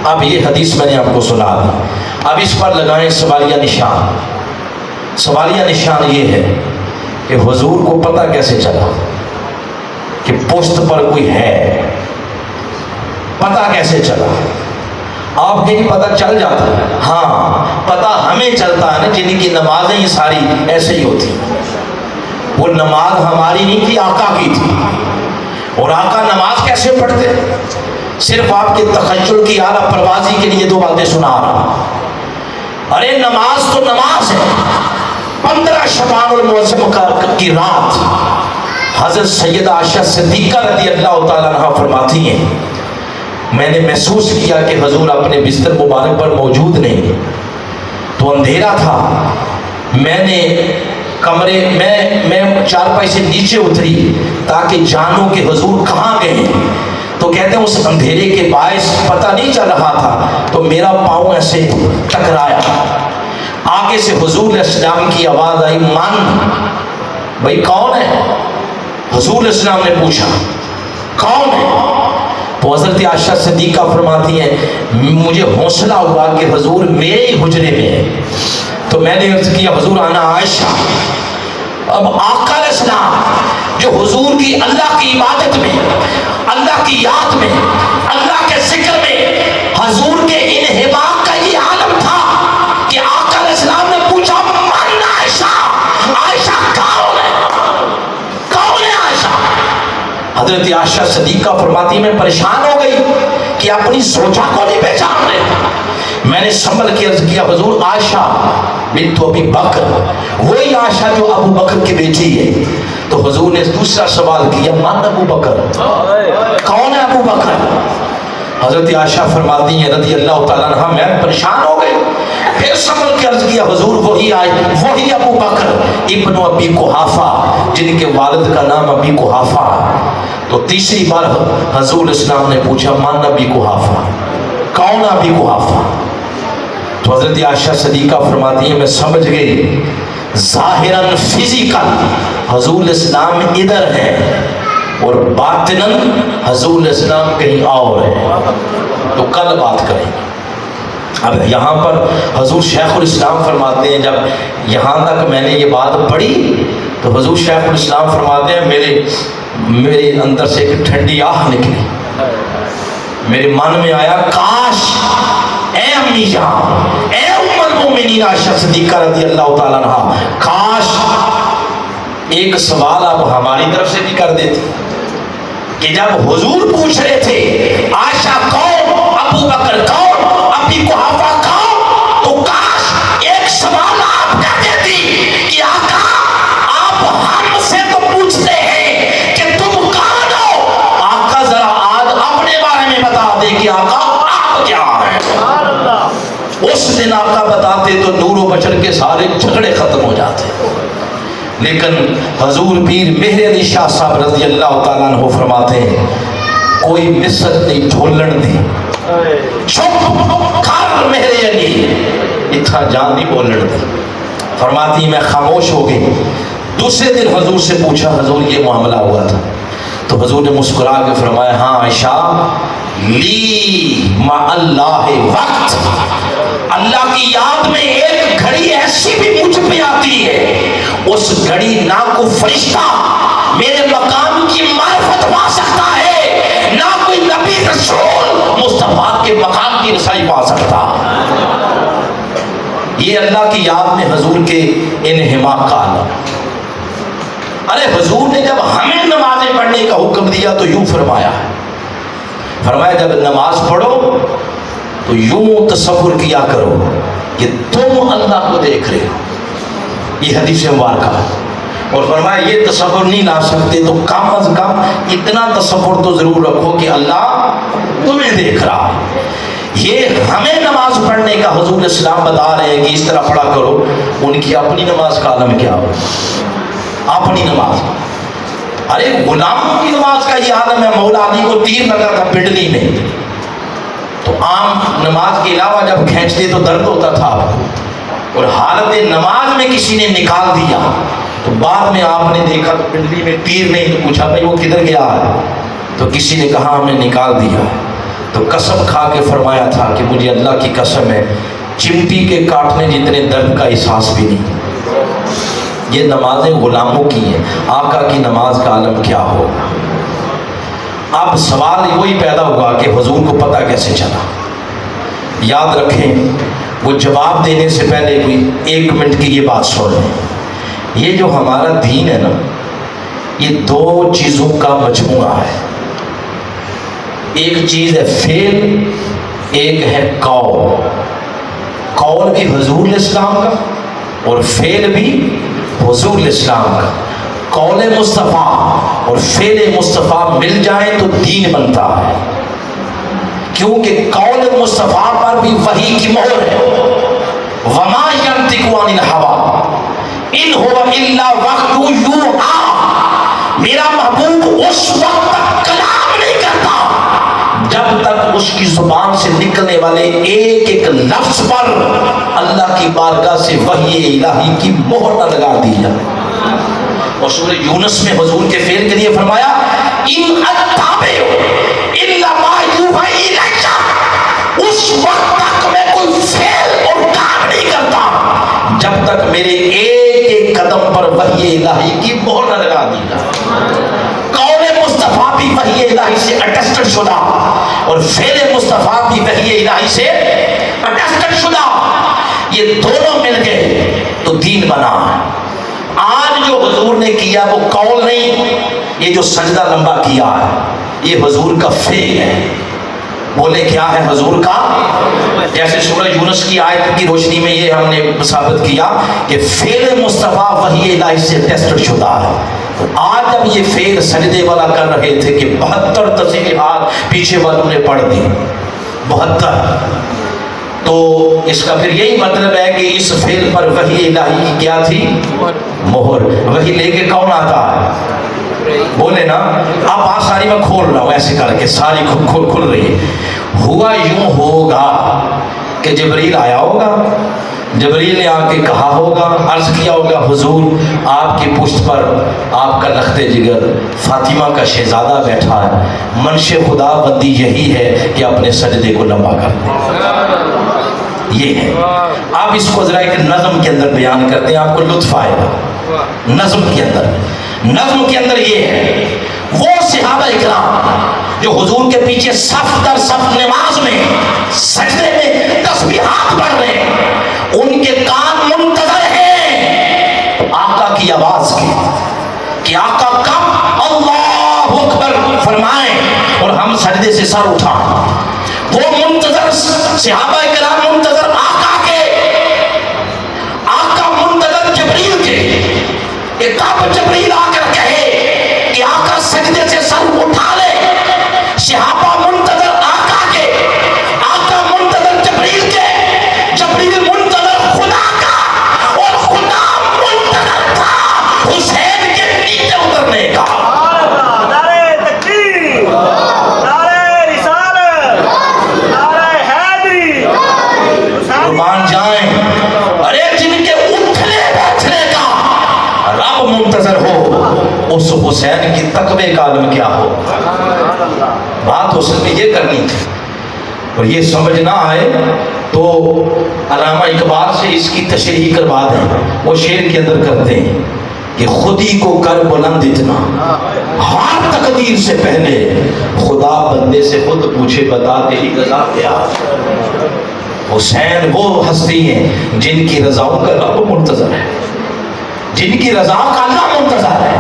اب یہ حدیث میں نے آپ کو سنا دی، اب اس پر لگائیں سوالیہ نشان۔ سوالیہ نشان یہ ہے کہ حضور کو پتہ کیسے چلا کہ پشت پر کوئی ہے؟ پتہ کیسے چلا؟ آپ کے نہیں پتہ چل جاتا ہے؟ ہاں پتہ ہمیں چلتا ہے نا، جن کی نمازیں یہ ساری ایسے ہی ہوتی۔ وہ نماز ہماری نہیں تھی، آقا کی تھی۔ اور آقا نماز کیسے پڑھتے؟ صرف آپ کے تخیل کی اعلیٰ پروازی کے لیے 2 باتیں سنا رہا ہوں۔ ارے نماز تو نماز ہے۔ 15 شعبان المعظم کی رات حضرت سیدہ عائشہ صدیقہ رضی اللہ تعالیٰ عنہ فرماتی ہیں، میں نے محسوس کیا کہ حضور اپنے بستر مبارک پر موجود نہیں، تو اندھیرا تھا، میں نے کمرے میں چارپائی سے نیچے اتری تاکہ جانوں کہ حضور کہاں گئے۔ تو کہتے ہیں اس اندھیرے کے باعث پتہ نہیں چل رہا تھا، تو میرا پاؤں ایسے ٹکرایا، آگے سے حضور علیہ السلام کی آواز آئی، من بھائی کون ہے؟ حضور علیہ السلام نے پوچھا کون ہے؟ تو حضرت عائشہ صدیقہ فرماتی ہیں مجھے حوصلہ ہوا کہ حضور میرے ہی حجرے میں ہے، تو میں نے عرض کیا حضور انا عائشہ، اب آقا علیہ السلام جو حضور کی اللہ کی عبادت میں، اللہ کی یاد میں، اللہ کے ذکر میں حضور کے انہماک کا یہ عالم تھا کہ آقا علیہ السلام نے پوچھا من عائشہ، عائشہ کون ہے؟ کون ہے عائشہ؟ حضرت عائشہ صدیقہ فرماتی میں پریشان ہو گئی کہ اپنی زوجہ کو نہیں پہچان رہے۔ میں نے سنبھل کے عرض کیا حضور عائشہ بنت ابی بکر، وہی عائشہ جو ابو بکر کی بیٹی ہے۔ تو حضور نے دوسرا سوال کیا من ابو بکر، کون ہے ابو بکر؟ حضرت عائشہ فرماتی ہیں رضی اللہ تعالیٰ عنہ میں پریشان ہو گئی، پھر سنبھل کے عرض کیا حضور وہی ابو بکر ابن ابی قحافہ جن کے والد کا نام ابی قحافہ۔ تو تیسری بار حضور اسلام نے پوچھا من ابی قحافہ، کون ابی قحافہ؟ تو حضرت عائشہ صدیقہ فرماتی ہیں میں سمجھ گئی ظاہراً فزیکل حضور اسلام ادھر ہے اور باطناً حضور اسلام کہیں اور ہے، تو کل بات کریں۔ اب یہاں پر حضور شیخ الاسلام فرماتے ہیں جب یہاں تک میں نے یہ بات پڑھی تو حضور شیخ الاسلام فرماتے ہیں میرے اندر سے ایک ٹھنڈی آہ نکلی، میرے من میں آیا کاش اے امی جان، اے ام المومنین عائشہ صدیقہ رضی اللہ تعالیٰ عنہ، کاش ایک سوال آپ ہماری طرف سے بھی کر دیتے کہ جب حضور پوچھ رہے تھے عائشہ کون، ابو بکر کون، ابی قحافہ کون، تو کاش ایک سوال آپ کر دیتی کہ آقا آپ ہم سے تو پوچھتے ہیں کہ تم کون ہو، آقا ذرا آج اپنے بارے میں بتا دے کہ آقا آپ کیا ہیں۔ اس دن آقا بتاتے تو نور و بشر کے سارے جھگڑے ختم ہو جاتے، لیکن حضور پیر مہر علی شاہ صاحب رضی اللہ تعالیٰ عنہ فرماتے ہیں کوئی مصر نہیں ڈھولن دی، چپ کر مہر علی، اتنا جان نہیں بولن دی۔ فرماتی میں خاموش ہو گئی۔ دوسرے دن حضور سے پوچھا حضور یہ معاملہ ہوا تھا، تو حضور نے مسکرا کے فرمایا ہاں عائشہ لی مع اللہ وقت، اللہ کی یاد میں ایک گھڑی ایسی بھی مجھ پہ آتی ہے، اس گھڑی نہ کوئی فرشتہ میرے مقام کی معرفت پا سکتا ہے، نہ کوئی نبی رسول مصطفیٰ کے مقام کی رسائی پا سکتا۔ یہ اللہ کی یاد میں حضور کے انہماک کا عالم۔ ارے حضور نے جب ہمیں نمازیں پڑھنے کا حکم دیا تو یوں فرمایا جب نماز پڑھو تو یوں تصور کیا کرو کہ تم اللہ کو دیکھ رہے ہو، یہ حدیث مبارکہ، اور فرمایا یہ تصور نہیں لا سکتے تو کم از کم اتنا تصور تو ضرور رکھو کہ اللہ تمہیں دیکھ رہا۔ یہ ہمیں نماز پڑھنے کا حضور اسلام بتا رہے ہیں کہ اس طرح پڑھا کرو، ان کی اپنی نماز کا عالم کیا ہو، اپنی نماز۔ ارے غلاموں کی نماز کا یہ عالم ہے، مولا علی کو تیر لگا تھا پنڈلی میں، تو عام نماز کے علاوہ جب کھینچتے تو درد ہوتا تھا آپ کو، اور حالت نماز میں کسی نے نکال دیا تو بعد میں آپ نے دیکھا تو پنڈلی میں تیر نہیں، تو پوچھا بھائی وہ کدھر گیا ہے، تو کسی نے کہا ہم نے نکال دیا، تو قسم کھا کے فرمایا تھا کہ مجھے اللہ کی قسم ہے چمٹی کے کاٹنے جتنے درد کا احساس بھی نہیں۔ یہ نمازیں غلاموں کی ہیں، آقا کی نماز کا عالم کیا ہو۔ اب سوال وہی پیدا ہوا کہ حضور کو پتہ کیسے چلا۔ یاد رکھیں وہ جواب دینے سے پہلے کوئی 1 منٹ کی یہ بات سن لیں، یہ جو ہمارا دین ہے نا، یہ 2 چیزوں کا مجموعہ ہے، ایک چیز ہے فعل، ایک ہے قول۔ قول بھی حضور اسلام کا اور فعل بھی حضور اسلام کا۔ قول مصطفیٰ اور فعل مصطفیٰ مل جائیں تو دین بنتا ہے، کیونکہ قول مصطفیٰ پر بھی وحی کی مہر ہے، وما ينطق عن الهوى ان هو الا وحی یوحی۔ میرا محبوب اس وقت تک کلام نہیں کرتا جب تک اس کی زبان سے نکلنے والے ایک ایک لفظ پر اللہ کی بارگاہ سے وحی الہی کی مہر نہ لگا دی جائے۔ اور سورہ یونس میں حضور کے فعل کے لیے فرمایا ان اتبع الا ما یوحی الی، اس وقت تک میں کوئی فعل اور کام نہیں کرتا جب تک میرے ایک ایک قدم پر وحی الہی کی مہر نہ لگا دی جائے۔ قول مصطفیٰ بھی وحی الہی سے اٹیسٹڈ شدہ اور فعل مصطفیٰ بھی وحی الہی سے اٹیسٹڈ شدہ، یہ دونوں مل گئے تو دین بنا ہے۔ آج جو حضور نے کیا وہ قول نہیں، یہ جو سجدہ لمبا کیا ہے یہ حضور کا فعل ہے۔ بولے کیا ہے حضور کا؟ جیسے سورہ یونس کی آیت کی روشنی میں یہ ہم نے ثابت کیا کہ فعل مصطفیٰ وحی الہی سے ٹیسٹڈ شدہ ہے۔ آج جب یہ فعل سجدے والا کر رہے تھے کہ 72 تسبیحات پیچھے والوں نے پڑھ دی، 72، تو اس کا پھر یہی مطلب ہے کہ اس فعل پر وحی الہی کی کیا تھی؟ مہر۔ وحی لے کے کون آتا ہے؟ بولے نا، اب بات ساری میں کھول رہا ہوں ایسے کر کے، ساری کھل رہی ہے۔ ہوا یوں ہوگا کہ جبریل آیا ہوگا، جبریل نے آ کے کہا ہوگا، عرض کیا ہوگا حضور آپ کی پشت پر آپ کا لخت جگر فاطمہ کا شہزادہ بیٹھا ہے، منش خدا بندی یہی ہے کہ اپنے سجدے کو لمبا کر دیں۔ یہ ہے، آپ اس کو ذرا ایک نظم کے اندر بیان کرتے ہیں، آپ کو لطف آئے گا۔ نظم کے اندر یہ ہے، وہ صحابہ اکرام جو حضور کے پیچھے صف در صف نماز میں سجدے میں تسبیحات پڑھ رہے ہیں، ان کے کان منتظر ہیں آقا کی آواز کے کہ آقا کب اللہ اکبر فرمائیں اور ہم سجدے سے سر اٹھائیں۔ وہ منتظر صحابہ کرام منتظر آقا کے، آقا منتظر جبریل کے کہ کب جبریل آ کر کہے کہ آقا سجدے سے سر اٹھا لے۔ صحابہ منتظر آقا کے، آقا منتظر جبریل کے، جبریل منتظر خدا کا اور خدا منتظر تھا حسین کے نیچے اترنے کا۔ نعرہ تکبیر، نعرہ رسالت، نعرہ حیدری، قربان جائیں۔ ارے جن کے اٹھنے بیٹھنے کا رب منتظر ہو، اس حسین کی تقوی کا عالم کیا ہو۔ بات حسن میں یہ کرنی تھی، اور یہ سمجھ نہ آئے تو علامہ اقبال سے اس کی تشریح کروا دیں۔ وہ شعر کے اندر کرتے ہیں کہ خودی کو کر بلند اتنا، ہر تقدیر سے پہلے خدا بندے سے خود پوچھے بتا تیری رضا کیا۔ حسین وہ ہستی ہیں جن کی رضاؤں کا رب منتظر ہے، جن کی رضا کا اللہ منتظر ہے۔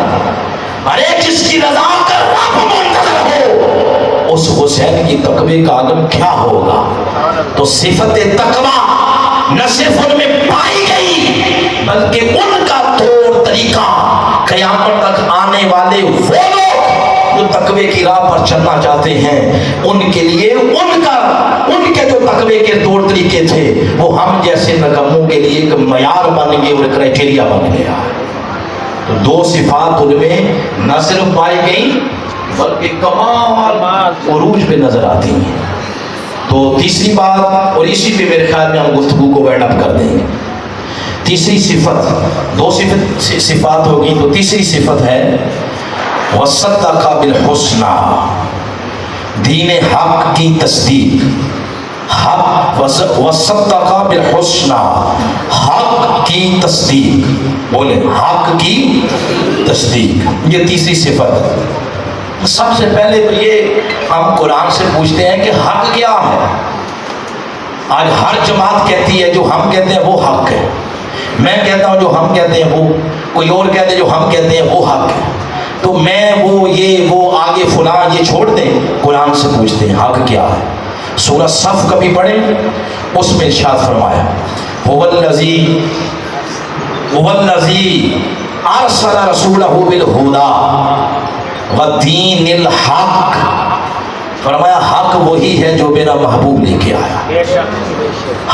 ارے جس کی رضا کا رب منتظر ہو، اس حسین کی تقوی کا عالم کیا ہوگا۔ تو صفت تقوی نہ صرف ان میں پائی گئی بلکہ ان کا طور طریقہ قیامت تک آنے والے وہ لوگ جو تقوی کی راہ پر چلنا چاہتے ہیں، ان کے لیے ان کے جو تقوی کے طور طریقے تھے وہ ہم جیسے نکموں کے لیے ایک معیار بن گئے اور کرائٹیریا بن گیا۔ تو دو صفات ان میں نہ صرف پائی گئی بلکہ کمال عروج پہ نظر آتی ہیں۔ تو تیسری بات، اور اسی پہ میرے خیال میں ہم گفتگو کو وائنڈ اپ کر دیں گے۔ تیسری صفت، دو صفات ہوگی تو تیسری صفت ہے وصدق بالحسنى، دین حق کی تصدیق۔ حق وصدق بالحسنى، حق کی تصدیق، بولے حق کی تصدیق، یہ تیسری صفت ہے۔ سب سے پہلے تو یہ ہم قرآن سے پوچھتے ہیں کہ حق کیا ہے۔ آج ہر جماعت کہتی ہے جو ہم کہتے ہیں وہ حق ہے، میں کہتا ہوں جو ہم کہتے ہیں وہ، کوئی اور کہتے ہیں جو ہم کہتے ہیں وہ حق ہے، تو میں وہ آگے فلاں یہ چھوڑ دیں، قرآن سے پوچھتے ہیں حق کیا ہے۔ سورہ صف کبھی پڑھیں، اس میں ارشاد فرمایا هو الذی ارسل رسولہ بالہدی ودین الحق، فرمایا حق وہی ہے جو میرا محبوب لے کے آیا،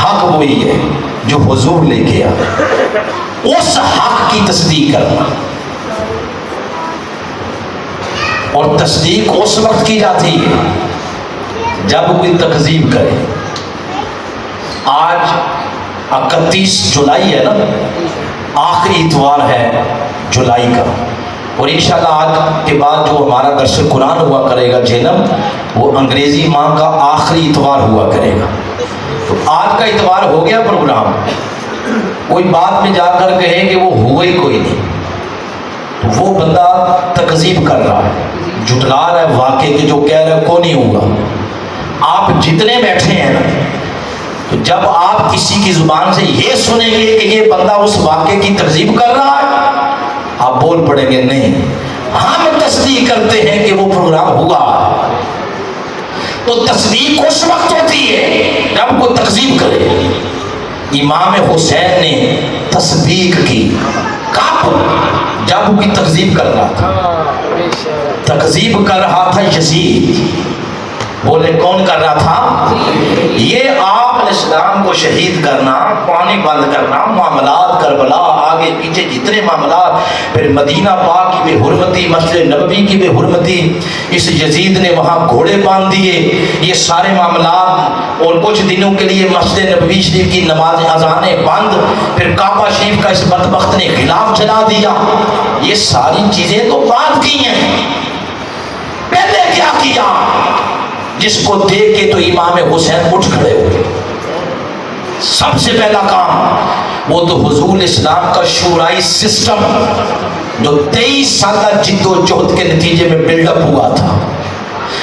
حق وہی ہے جو حضور لے کے آیا، اس حق کی تصدیق کرنا۔ اور تصدیق اس وقت کی جاتی ہے جب کوئی تکذیب کرے۔ آج 31 جولائی ہے نا، آخری اتوار ہے جولائی کا، اور انشاءاللہ آج کے بعد جو ہمارا درس قرآن ہوا کرے گا جہلم، وہ انگریزی ماہ کا آخری اتوار ہوا کرے گا۔ تو آج کا اتوار ہو گیا پروگرام، کوئی بات میں جا کر کہے کہ وہ ہوا ہی کوئی نہیں، تو وہ بندہ تکذیب کر رہا ہے، جھٹلا رہا ہے واقعے کے، جو کہہ رہا ہے کو نہیں ہوگا۔ آپ جتنے بیٹھے ہیں نا، تو جب آپ کسی کی زبان سے یہ سنیں گے کہ یہ بندہ اس واقعے کی تکذیب کر رہا ہے، آپ بول پڑیں گے نہیں ہم تصدیق کرتے ہیں کہ وہ پروگرام ہوا۔ تو تصدیق اس وقت ہوتی ہے جب کوئی تکذیب کرے۔ امام حسین نے تصدیق کی کب؟ جب وہ کی تکذیب کر رہا تھا، تکذیب کر رہا تھا یزید۔ بولے کون کر رہا تھا؟ یہ آپ علیہ السلام کو شہید کرنا، پانی بند کرنا، معاملات کربلا، آگے پیچھے جتنے معاملات، پھر مدینہ پاک کی بے حرمتی، مسجد نبوی کی بے حرمتی، اس یزید نے وہاں گھوڑے باندھ دیے، یہ سارے معاملات، اور کچھ دنوں کے لیے مسجد نبوی شریف کی نماز اذانیں بند، پھر کعبہ شریف کا اس بدبخت نے خلاف جلا دیا۔ یہ ساری چیزیں تو بات کی ہیں، پہلے کیا کیا؟ جس کو دیکھ کے تو امام حسین اٹھ کھڑے ہوئے۔ سب سے پہلا کام وہ تو حضور اسلام کا شورائی سسٹم جو 23 سالہ جد و جہد کے نتیجے میں بلڈ اپ ہوا تھا،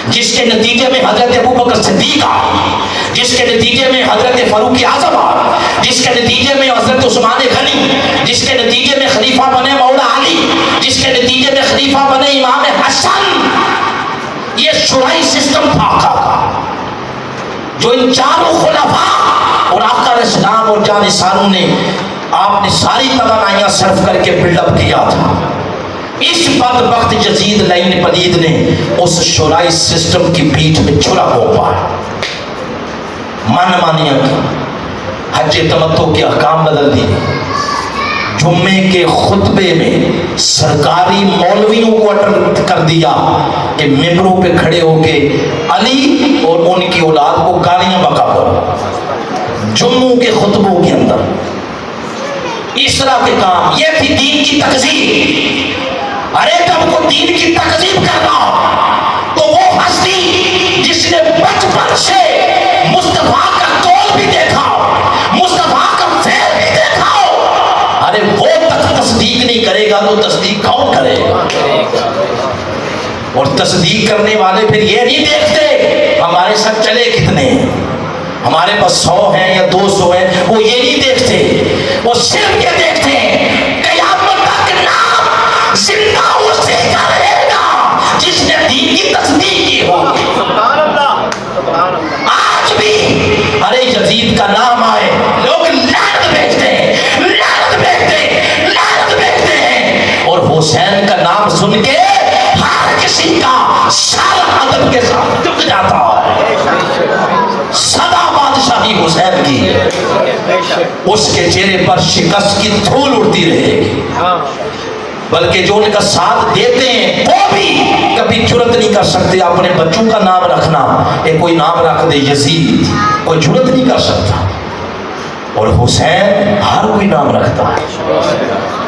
جس کے نتیجے میں حضرت ابوبکر صدیق آئے، جس کے نتیجے میں حضرت فاروق اعظم آئے، جس کے نتیجے میں حضرت عثمان غنی، جس کے نتیجے میں خلیفہ بنے مولا علی، جس کے نتیجے میں خلیفہ بنے امام حسن۔ یہ شورائی سسٹم تھا آقا کا، جو ان چاروں خلفاء اور آقا علیہ السلام اور جانثاروں نے، آپ نے ساری توانائیاں صرف کر کے بلڈ اپ کیا تھا۔ اس بدبخت یزید لعین پلید نے اس شورائی سسٹم کی پیٹھ میں چھرا گھونپا، من مانیاں کی، حج تمتع کے احکام بدل دیے، جمعے کے خطبے میں سرکاری مولویوں کو اٹر کر دیا کہ ممبروں پہ کھڑے ہو کے علی اور ان کی اولاد کو گالیاں بکا کرو، جمعوں کے خطبوں کے اندر اس طرح کے کام۔ یہ تھی دین کی تکذیب۔ ارے جب کو دین کی تکذیب کرنا تو وہ ہستی جس نے بچپن سے مصطفیٰ کا قول بھی دیکھا، مصطفیٰ کا فعل بھی دیکھا، ارے وہ تصدیق نہیں کرے گا تو تصدیق کون کرے گا؟ اور تصدیق کرنے والے پھر یہ نہیں دیکھتے ہمارے ساتھ چلے کتنے ہیں، ہمارے پاس 100 ہیں یا 200 ہیں، وہ یہ نہیں دیکھتے، وہ صرف یہ دیکھتے ہیں قیامت تک نام زندہ اسے کا رہے گا جس نے دین کی تصدیق کی ہوگی۔ آج بھی ارے یزید کا نام آئے لوگ لعنت بھیجتے ہیں، لعنت بھیجتے ہیں، لعنت بھیجتے ہیں، اور حسین کا نام سن کے ہر کسی کا سر ادب کے ساتھ جھک جاتا ہے۔ سدا بادشاہی حسین کی، اس کے چہرے پر شکست کی دھول اڑتی رہے گی، بلکہ جو ان کا ساتھ دیتے ہیں وہ بھی کبھی جرت نہیں کر سکتے اپنے بچوں کا نام رکھنا، کوئی نام رکھ دے یزید، کوئی جرت نہیں کر سکتا، اور حسین ہر کوئی نام رکھتا ہے،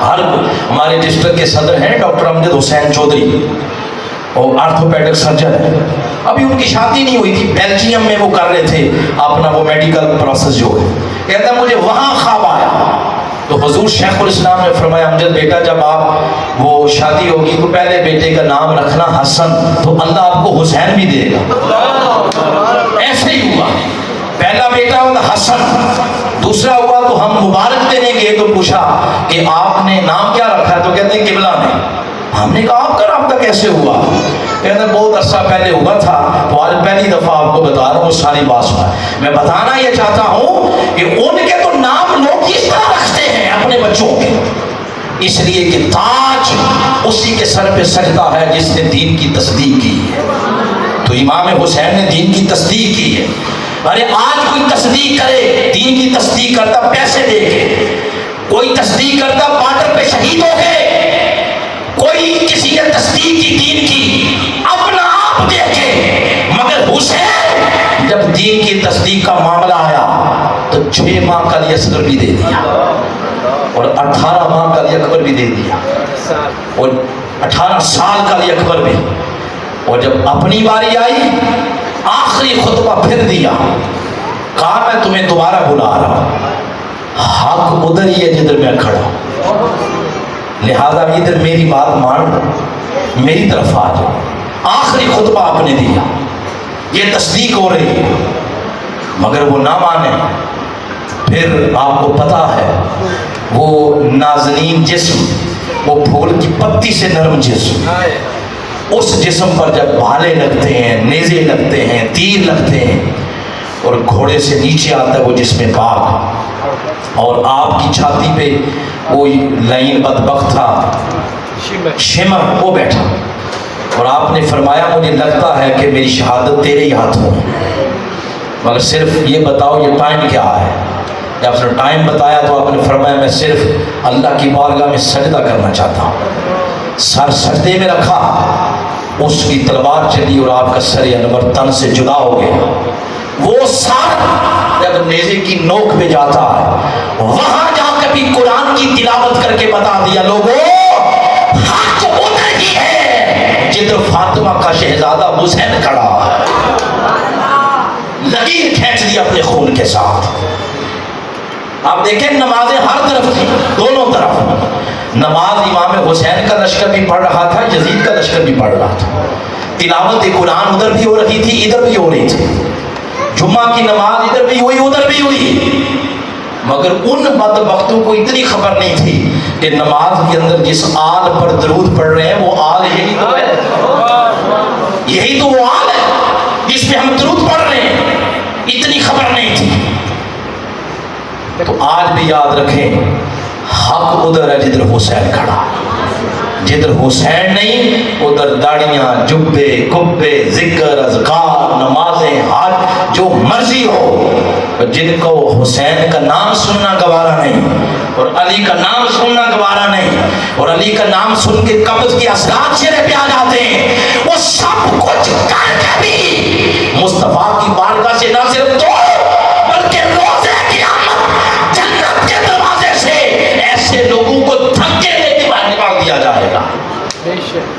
ہر کوئی۔ ہمارے ڈسٹرکٹ کے صدر ہیں ڈاکٹر امجد حسین چودھری، اور آرتھوپیڈک سرجن ہے، ابھی ان کی شادی نہیں ہوئی تھی، بیلجیم میں وہ کر رہے تھے اپنا وہ میڈیکل پروسیس جو ہے، کہتا ہے مجھے وہاں خواب آیا تو حضور شیخ الاسلام نے فرمایا امجد بیٹا جب آپ وہ شادی ہوگی تو پہلے بیٹے کا نام رکھنا حسن، تو اللہ آپ کو حسین بھی دے گا۔ ایسے ہی ہوا، پہلا بیٹا ہوگا حسن، دوسرا ہوا تو ہم مبارک دینے گئے تو پوچھا کہ آپ نے نام کیا رکھا ہے، تو کہتے ہیں قبلہ نے۔ ہم نے کہا آپ کا رابطہ کیسے ہوا؟ کہتے ہیں بہت عرصہ پہلے ہوا تھا، تو آج پہلی دفعہ آپ کو بتا رہا ہوں ساری بات سنا۔ میں بتانا یہ چاہتا ہوں کہ ان کے تو نام لوگ کس طرح رکھتے ہیں اپنے بچوں کے، اس لیے کہ تاج اسی کے سر پہ سجدہ ہے جس نے دین کی تصدیق کی ہے۔ تو امام حسین نے دین کی تصدیق کی ہے۔ ارے آج کوئی تصدیق کرے، دین کی تصدیق کرتا پیسے دے کے، کوئی تصدیق کرتا بارڈر پہ شہید ہو گئے، کوئی کسی نے تصدیق کی دین کی اپنا آپ دیکھے، مگر حسین جب دین کی تصدیق کا معاملہ آیا تو 6 ماہ کا لیے اصغر بھی دے دیا، اور 18 ماہ کا لیے اکبر بھی دے دیا، اور 18 سال کا لیے اکبر بھی، اور جب اپنی باری آئی آخری خطبہ پھر دیا کہا میں تمہیں دوبارہ بلا رہا ہوں، حق ادھر ہی ہے جدھر میں کھڑا ہوں، لہذا ادھر میری بات مان لو، میری طرف آ جاؤ۔ آخری خطبہ آپ نے دیا، یہ تصدیق ہو رہی ہے، مگر وہ نہ مانے۔ پھر آپ کو پتا ہے وہ نازنین جسم، وہ پھول کی پتی سے نرم جسم، اس جسم پر جب بھالے لگتے ہیں، نیزے لگتے ہیں، تیر لگتے ہیں، اور گھوڑے سے نیچے آتا ہے وہ جسم پاک، اور آپ کی چھاتی پہ وہ لعین بدبخت تھا شمر، وہ بیٹھا، اور آپ نے فرمایا مجھے لگتا ہے کہ میری شہادت تیرے ہی ہاتھوں ہے، مگر صرف یہ بتاؤ یہ ٹائم کیا ہے؟ جب آپ نے ٹائم بتایا تو آپ نے فرمایا میں صرف اللہ کی بارگاہ میں سجدہ کرنا چاہتا ہوں۔ سر سجدے میں رکھا، اس کی تلوار چلی اور آپ کا سر انور تن سے جدا ہو گیا۔ وہ سر جب نیزے کی نوک پہ جاتا ہے، وہاں جا کبھی قرآن کی تلاوت کر کے بتا دیا لوگوں حق ادھر ہی ہے جدھر فاطمہ کا شہزادہ حسین کھڑا ہے۔ لکیر کھینچ دی اپنے خون کے ساتھ۔ آپ دیکھیں نمازیں ہر طرف تھی، دونوں طرف نماز امام حسین کا لشکر بھی پڑھ رہا تھا، یزید کا لشکر بھی پڑھ رہا تھا، تلاوت قرآن ادھر بھی ہو رہی تھی ادھر بھی ہو رہی تھی، جمعہ کی نماز ادھر بھی ہوئی ادھر بھی ہوئی، مگر ان بدبختوں کو اتنی خبر نہیں تھی کہ نماز کے اندر جس آل پر درود پڑھ رہے ہیں وہ آل یہی تو ہے، یہی تو وہ آل ہے جس پہ ہم درود پڑھ رہے ہیں، اتنی خبر نہیں تھی۔ تو آج بھی یاد رکھیں حق ادھر ہے جدھر حسین کھڑا، جدھر حسین نہیں ادھر داڑیاں، جبے، کبے، ذکر، اذکار، نمازیں، حج، جو مرضی ہو، جن کو حسین کا نام سننا گوارا نہیں اور علی کا نام سننا گوارا نہیں اور علی کا نام سن کے قبض کی اثرات چہرے پہ آ جاتے ہیں، وہ سب کچھ کر کے بھی مصطفیٰ کی بارگاہ سے نہ صرف دو بلکہ روزے قیامت جنت کے دروازے سے ایسے لوگوں کو دھکے دے کے باہر نکال دیا جائے گا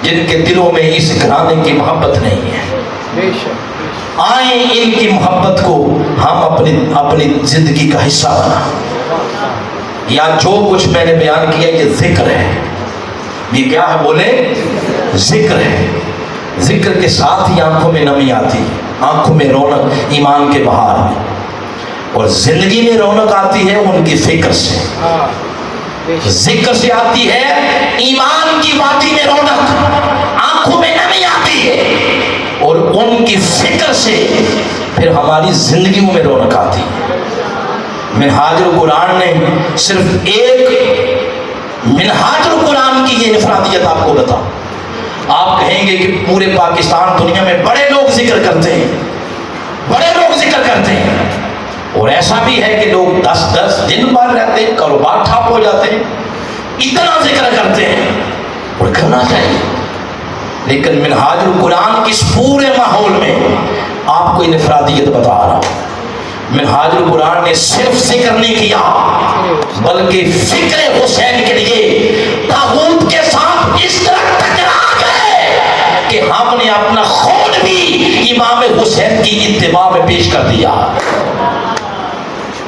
جن کے دلوں میں اس گھرانے کی محبت نہیں ہے۔ آئیں ان کی محبت کو ہم اپنی زندگی کا حصہ بنا، یا جو کچھ میں نے بیان کیا یہ ذکر ہے، یہ کیا ہے بولے؟ ذکر ہے۔ ذکر کے ساتھ ہی آنکھوں میں نمی آتی ہے، آنکھوں میں رونق ایمان کے بہار میں، اور زندگی میں رونق آتی ہے ان کی فکر سے، ذکر سے آتی ہے ایمان کی وادی میں رونق، آنکھوں میں نمی آتی ہے، اور ان کی فکر سے پھر ہماری زندگیوں میں رونق آتی ہے۔ منہاج القرآن نے صرف ایک منہاج القرآن کی یہ انفرادیت آپ کو بتا، آپ کہیں گے کہ پورے پاکستان دنیا میں بڑے لوگ ذکر کرتے ہیں، بڑے لوگ ذکر کرتے ہیں، اور ایسا بھی ہے کہ لوگ 10 دن بعد رہتے ہیں، کاروبار ٹھپ ہو جاتے ہیں، اتنا ذکر کرتے ہیں، اور کرنا چاہیے، لیکن منہاج القرآن اس پورے ماحول میں آپ کو انفرادیت بتا رہا ہوں۔ منہاج القرآن نے صرف ذکر نہیں کیا بلکہ فکر حسین کے لیے طاغوت کے ساتھ اس طرح ٹکرا گئے کہ ہم نے اپنا خون بھی امام حسین کی اتباع میں پیش کر دیا۔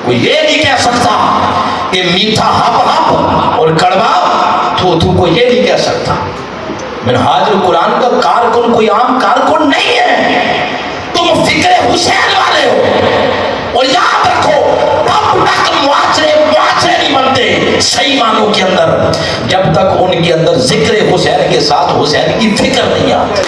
کوئی یہ نہیں کہہ سکتا کہ میٹھا ہپ ہپ اور کڑوا تھو تھو، کو یہ نہیں کہہ سکتا۔ منہاج القرآن کا کارکن کوئی عام کارکن نہیں ہے، تم فکر حسین والے ہو، اور یاد رکھو تب تک معاشرے نہیں بنتے صحیح معنوں کے اندر جب تک ان کے اندر ذکر حسین کے ساتھ حسین کی فکر نہیں آتی۔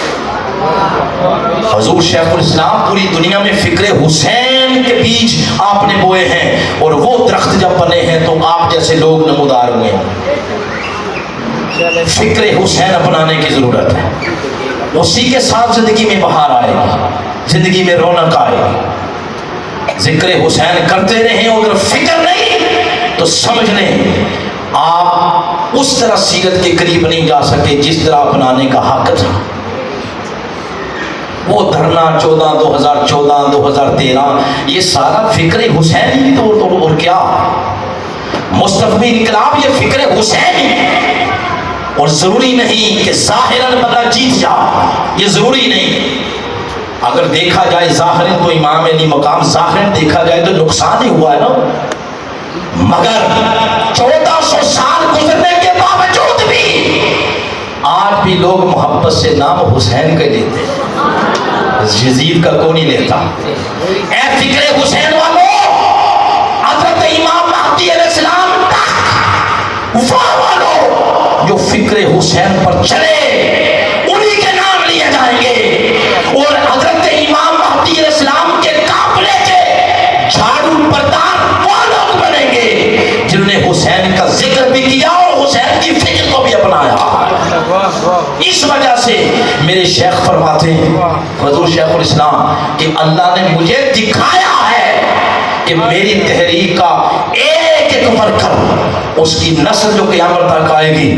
حضور شیخ الاسلام پوری دنیا میں فکر حسین کے بیج آپ نے بوئے ہیں، اور وہ درخت جب بنے ہیں تو آپ جیسے لوگ نمودار ہوئے ہیں۔ فکر حسین اپنانے کی ضرورت ہے، اسی کے ساتھ زندگی میں بہار آئے گی، زندگی میں رونق آئے گی۔ ذکر حسین کرتے رہیں، اگر فکر نہیں تو سمجھ لیں آپ اس طرح سیرت کے قریب نہیں جا سکے جس طرح اپنانے کا حق تھا۔ وہ دھرنا 2014 2013 یہ سارا فکر حسین ہی تو اور کیا مستقبی انقلاب یہ فکر حسین ہی، اور ضروری نہیں کہ ظاہراً بندہ جیت جا، یہ ضروری نہیں، اگر دیکھا جائے ظاہر تو امام علی مقام ظاہر دیکھا جائے تو نقصان ہی ہوا ہے نا، مگر 1400 سال گزرنے کے باوجود بھی آج بھی لوگ محبت سے نام حسین کا لیتے ہیں، یزید کا کون نہیں لیتا۔ اے فکر حسین والوں، حضرت امام مہدی علیہ السلام تک والوں جو فکر حسین پر چلے انہی کے نام لیے جائیں گے، اور حضرت امام مہدی علیہ السلام کے قافلے کے جھاڑو بردار وہ لوگ بنیں گے جنہوں نے حسین کا ذکر بھی کیا اور حسین کی فکر کو بھی اپنایا۔ اس وجہ سے میرے شیخ فرماتے ہیں حضور شیخ الاسلام کہ اللہ نے مجھے دکھایا ہے کہ میری تحریک کا ایک ایک ورکر، اس کی نسل جو قیامت تک آئے گی،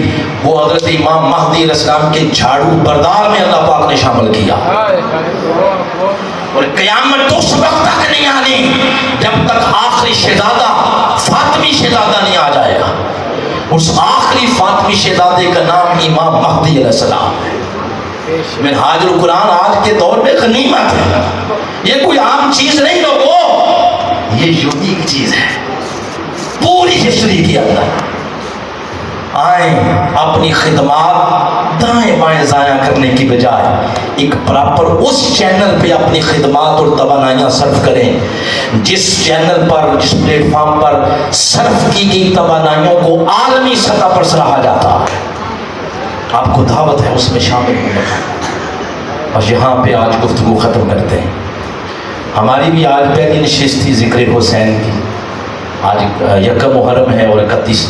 وہ حضرت امام مہدی علیہ السلام کے جھاڑو بردار میں اللہ پاک نے شامل کیا، اور قیامت اس وقت تک نہیں آنی جب تک آخری شہزادہ فاطمی شہزادہ نہیں آ جائے گا۔ اس آخری فاطمی شہزادے کا نام امام مہدی علیہ السلام ہے۔ منہاج القرآن آج کے دور میں غنیمت ہے، یہ کوئی عام چیز نہیں لوگوں، یہ یونیک چیز ہے پوری ہسٹری کے اندر۔ آئیں اپنی خدمات دائیں بائیں ضائع کرنے کی بجائے ایک پراپر اس چینل پہ اپنی خدمات اور توانائیاں صرف کریں جس چینل پر، جس پلیٹ فارم پر صرف کی گئی توانائیوں کو عالمی سطح پر سراہا جاتا ہے۔ آپ کو دعوت ہے اس میں شامل ہونے کا۔ اور یہاں پہ آج گفتگو ختم کرتے ہیں۔ ہماری بھی آج پہلی نشست تھی ذکر حسین کی، آج یکم محرم ہے اور 31،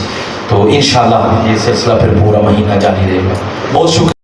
تو انشاءاللہ یہ سلسلہ پھر پورا مہینہ جاری رہے گا۔ بہت شکریہ۔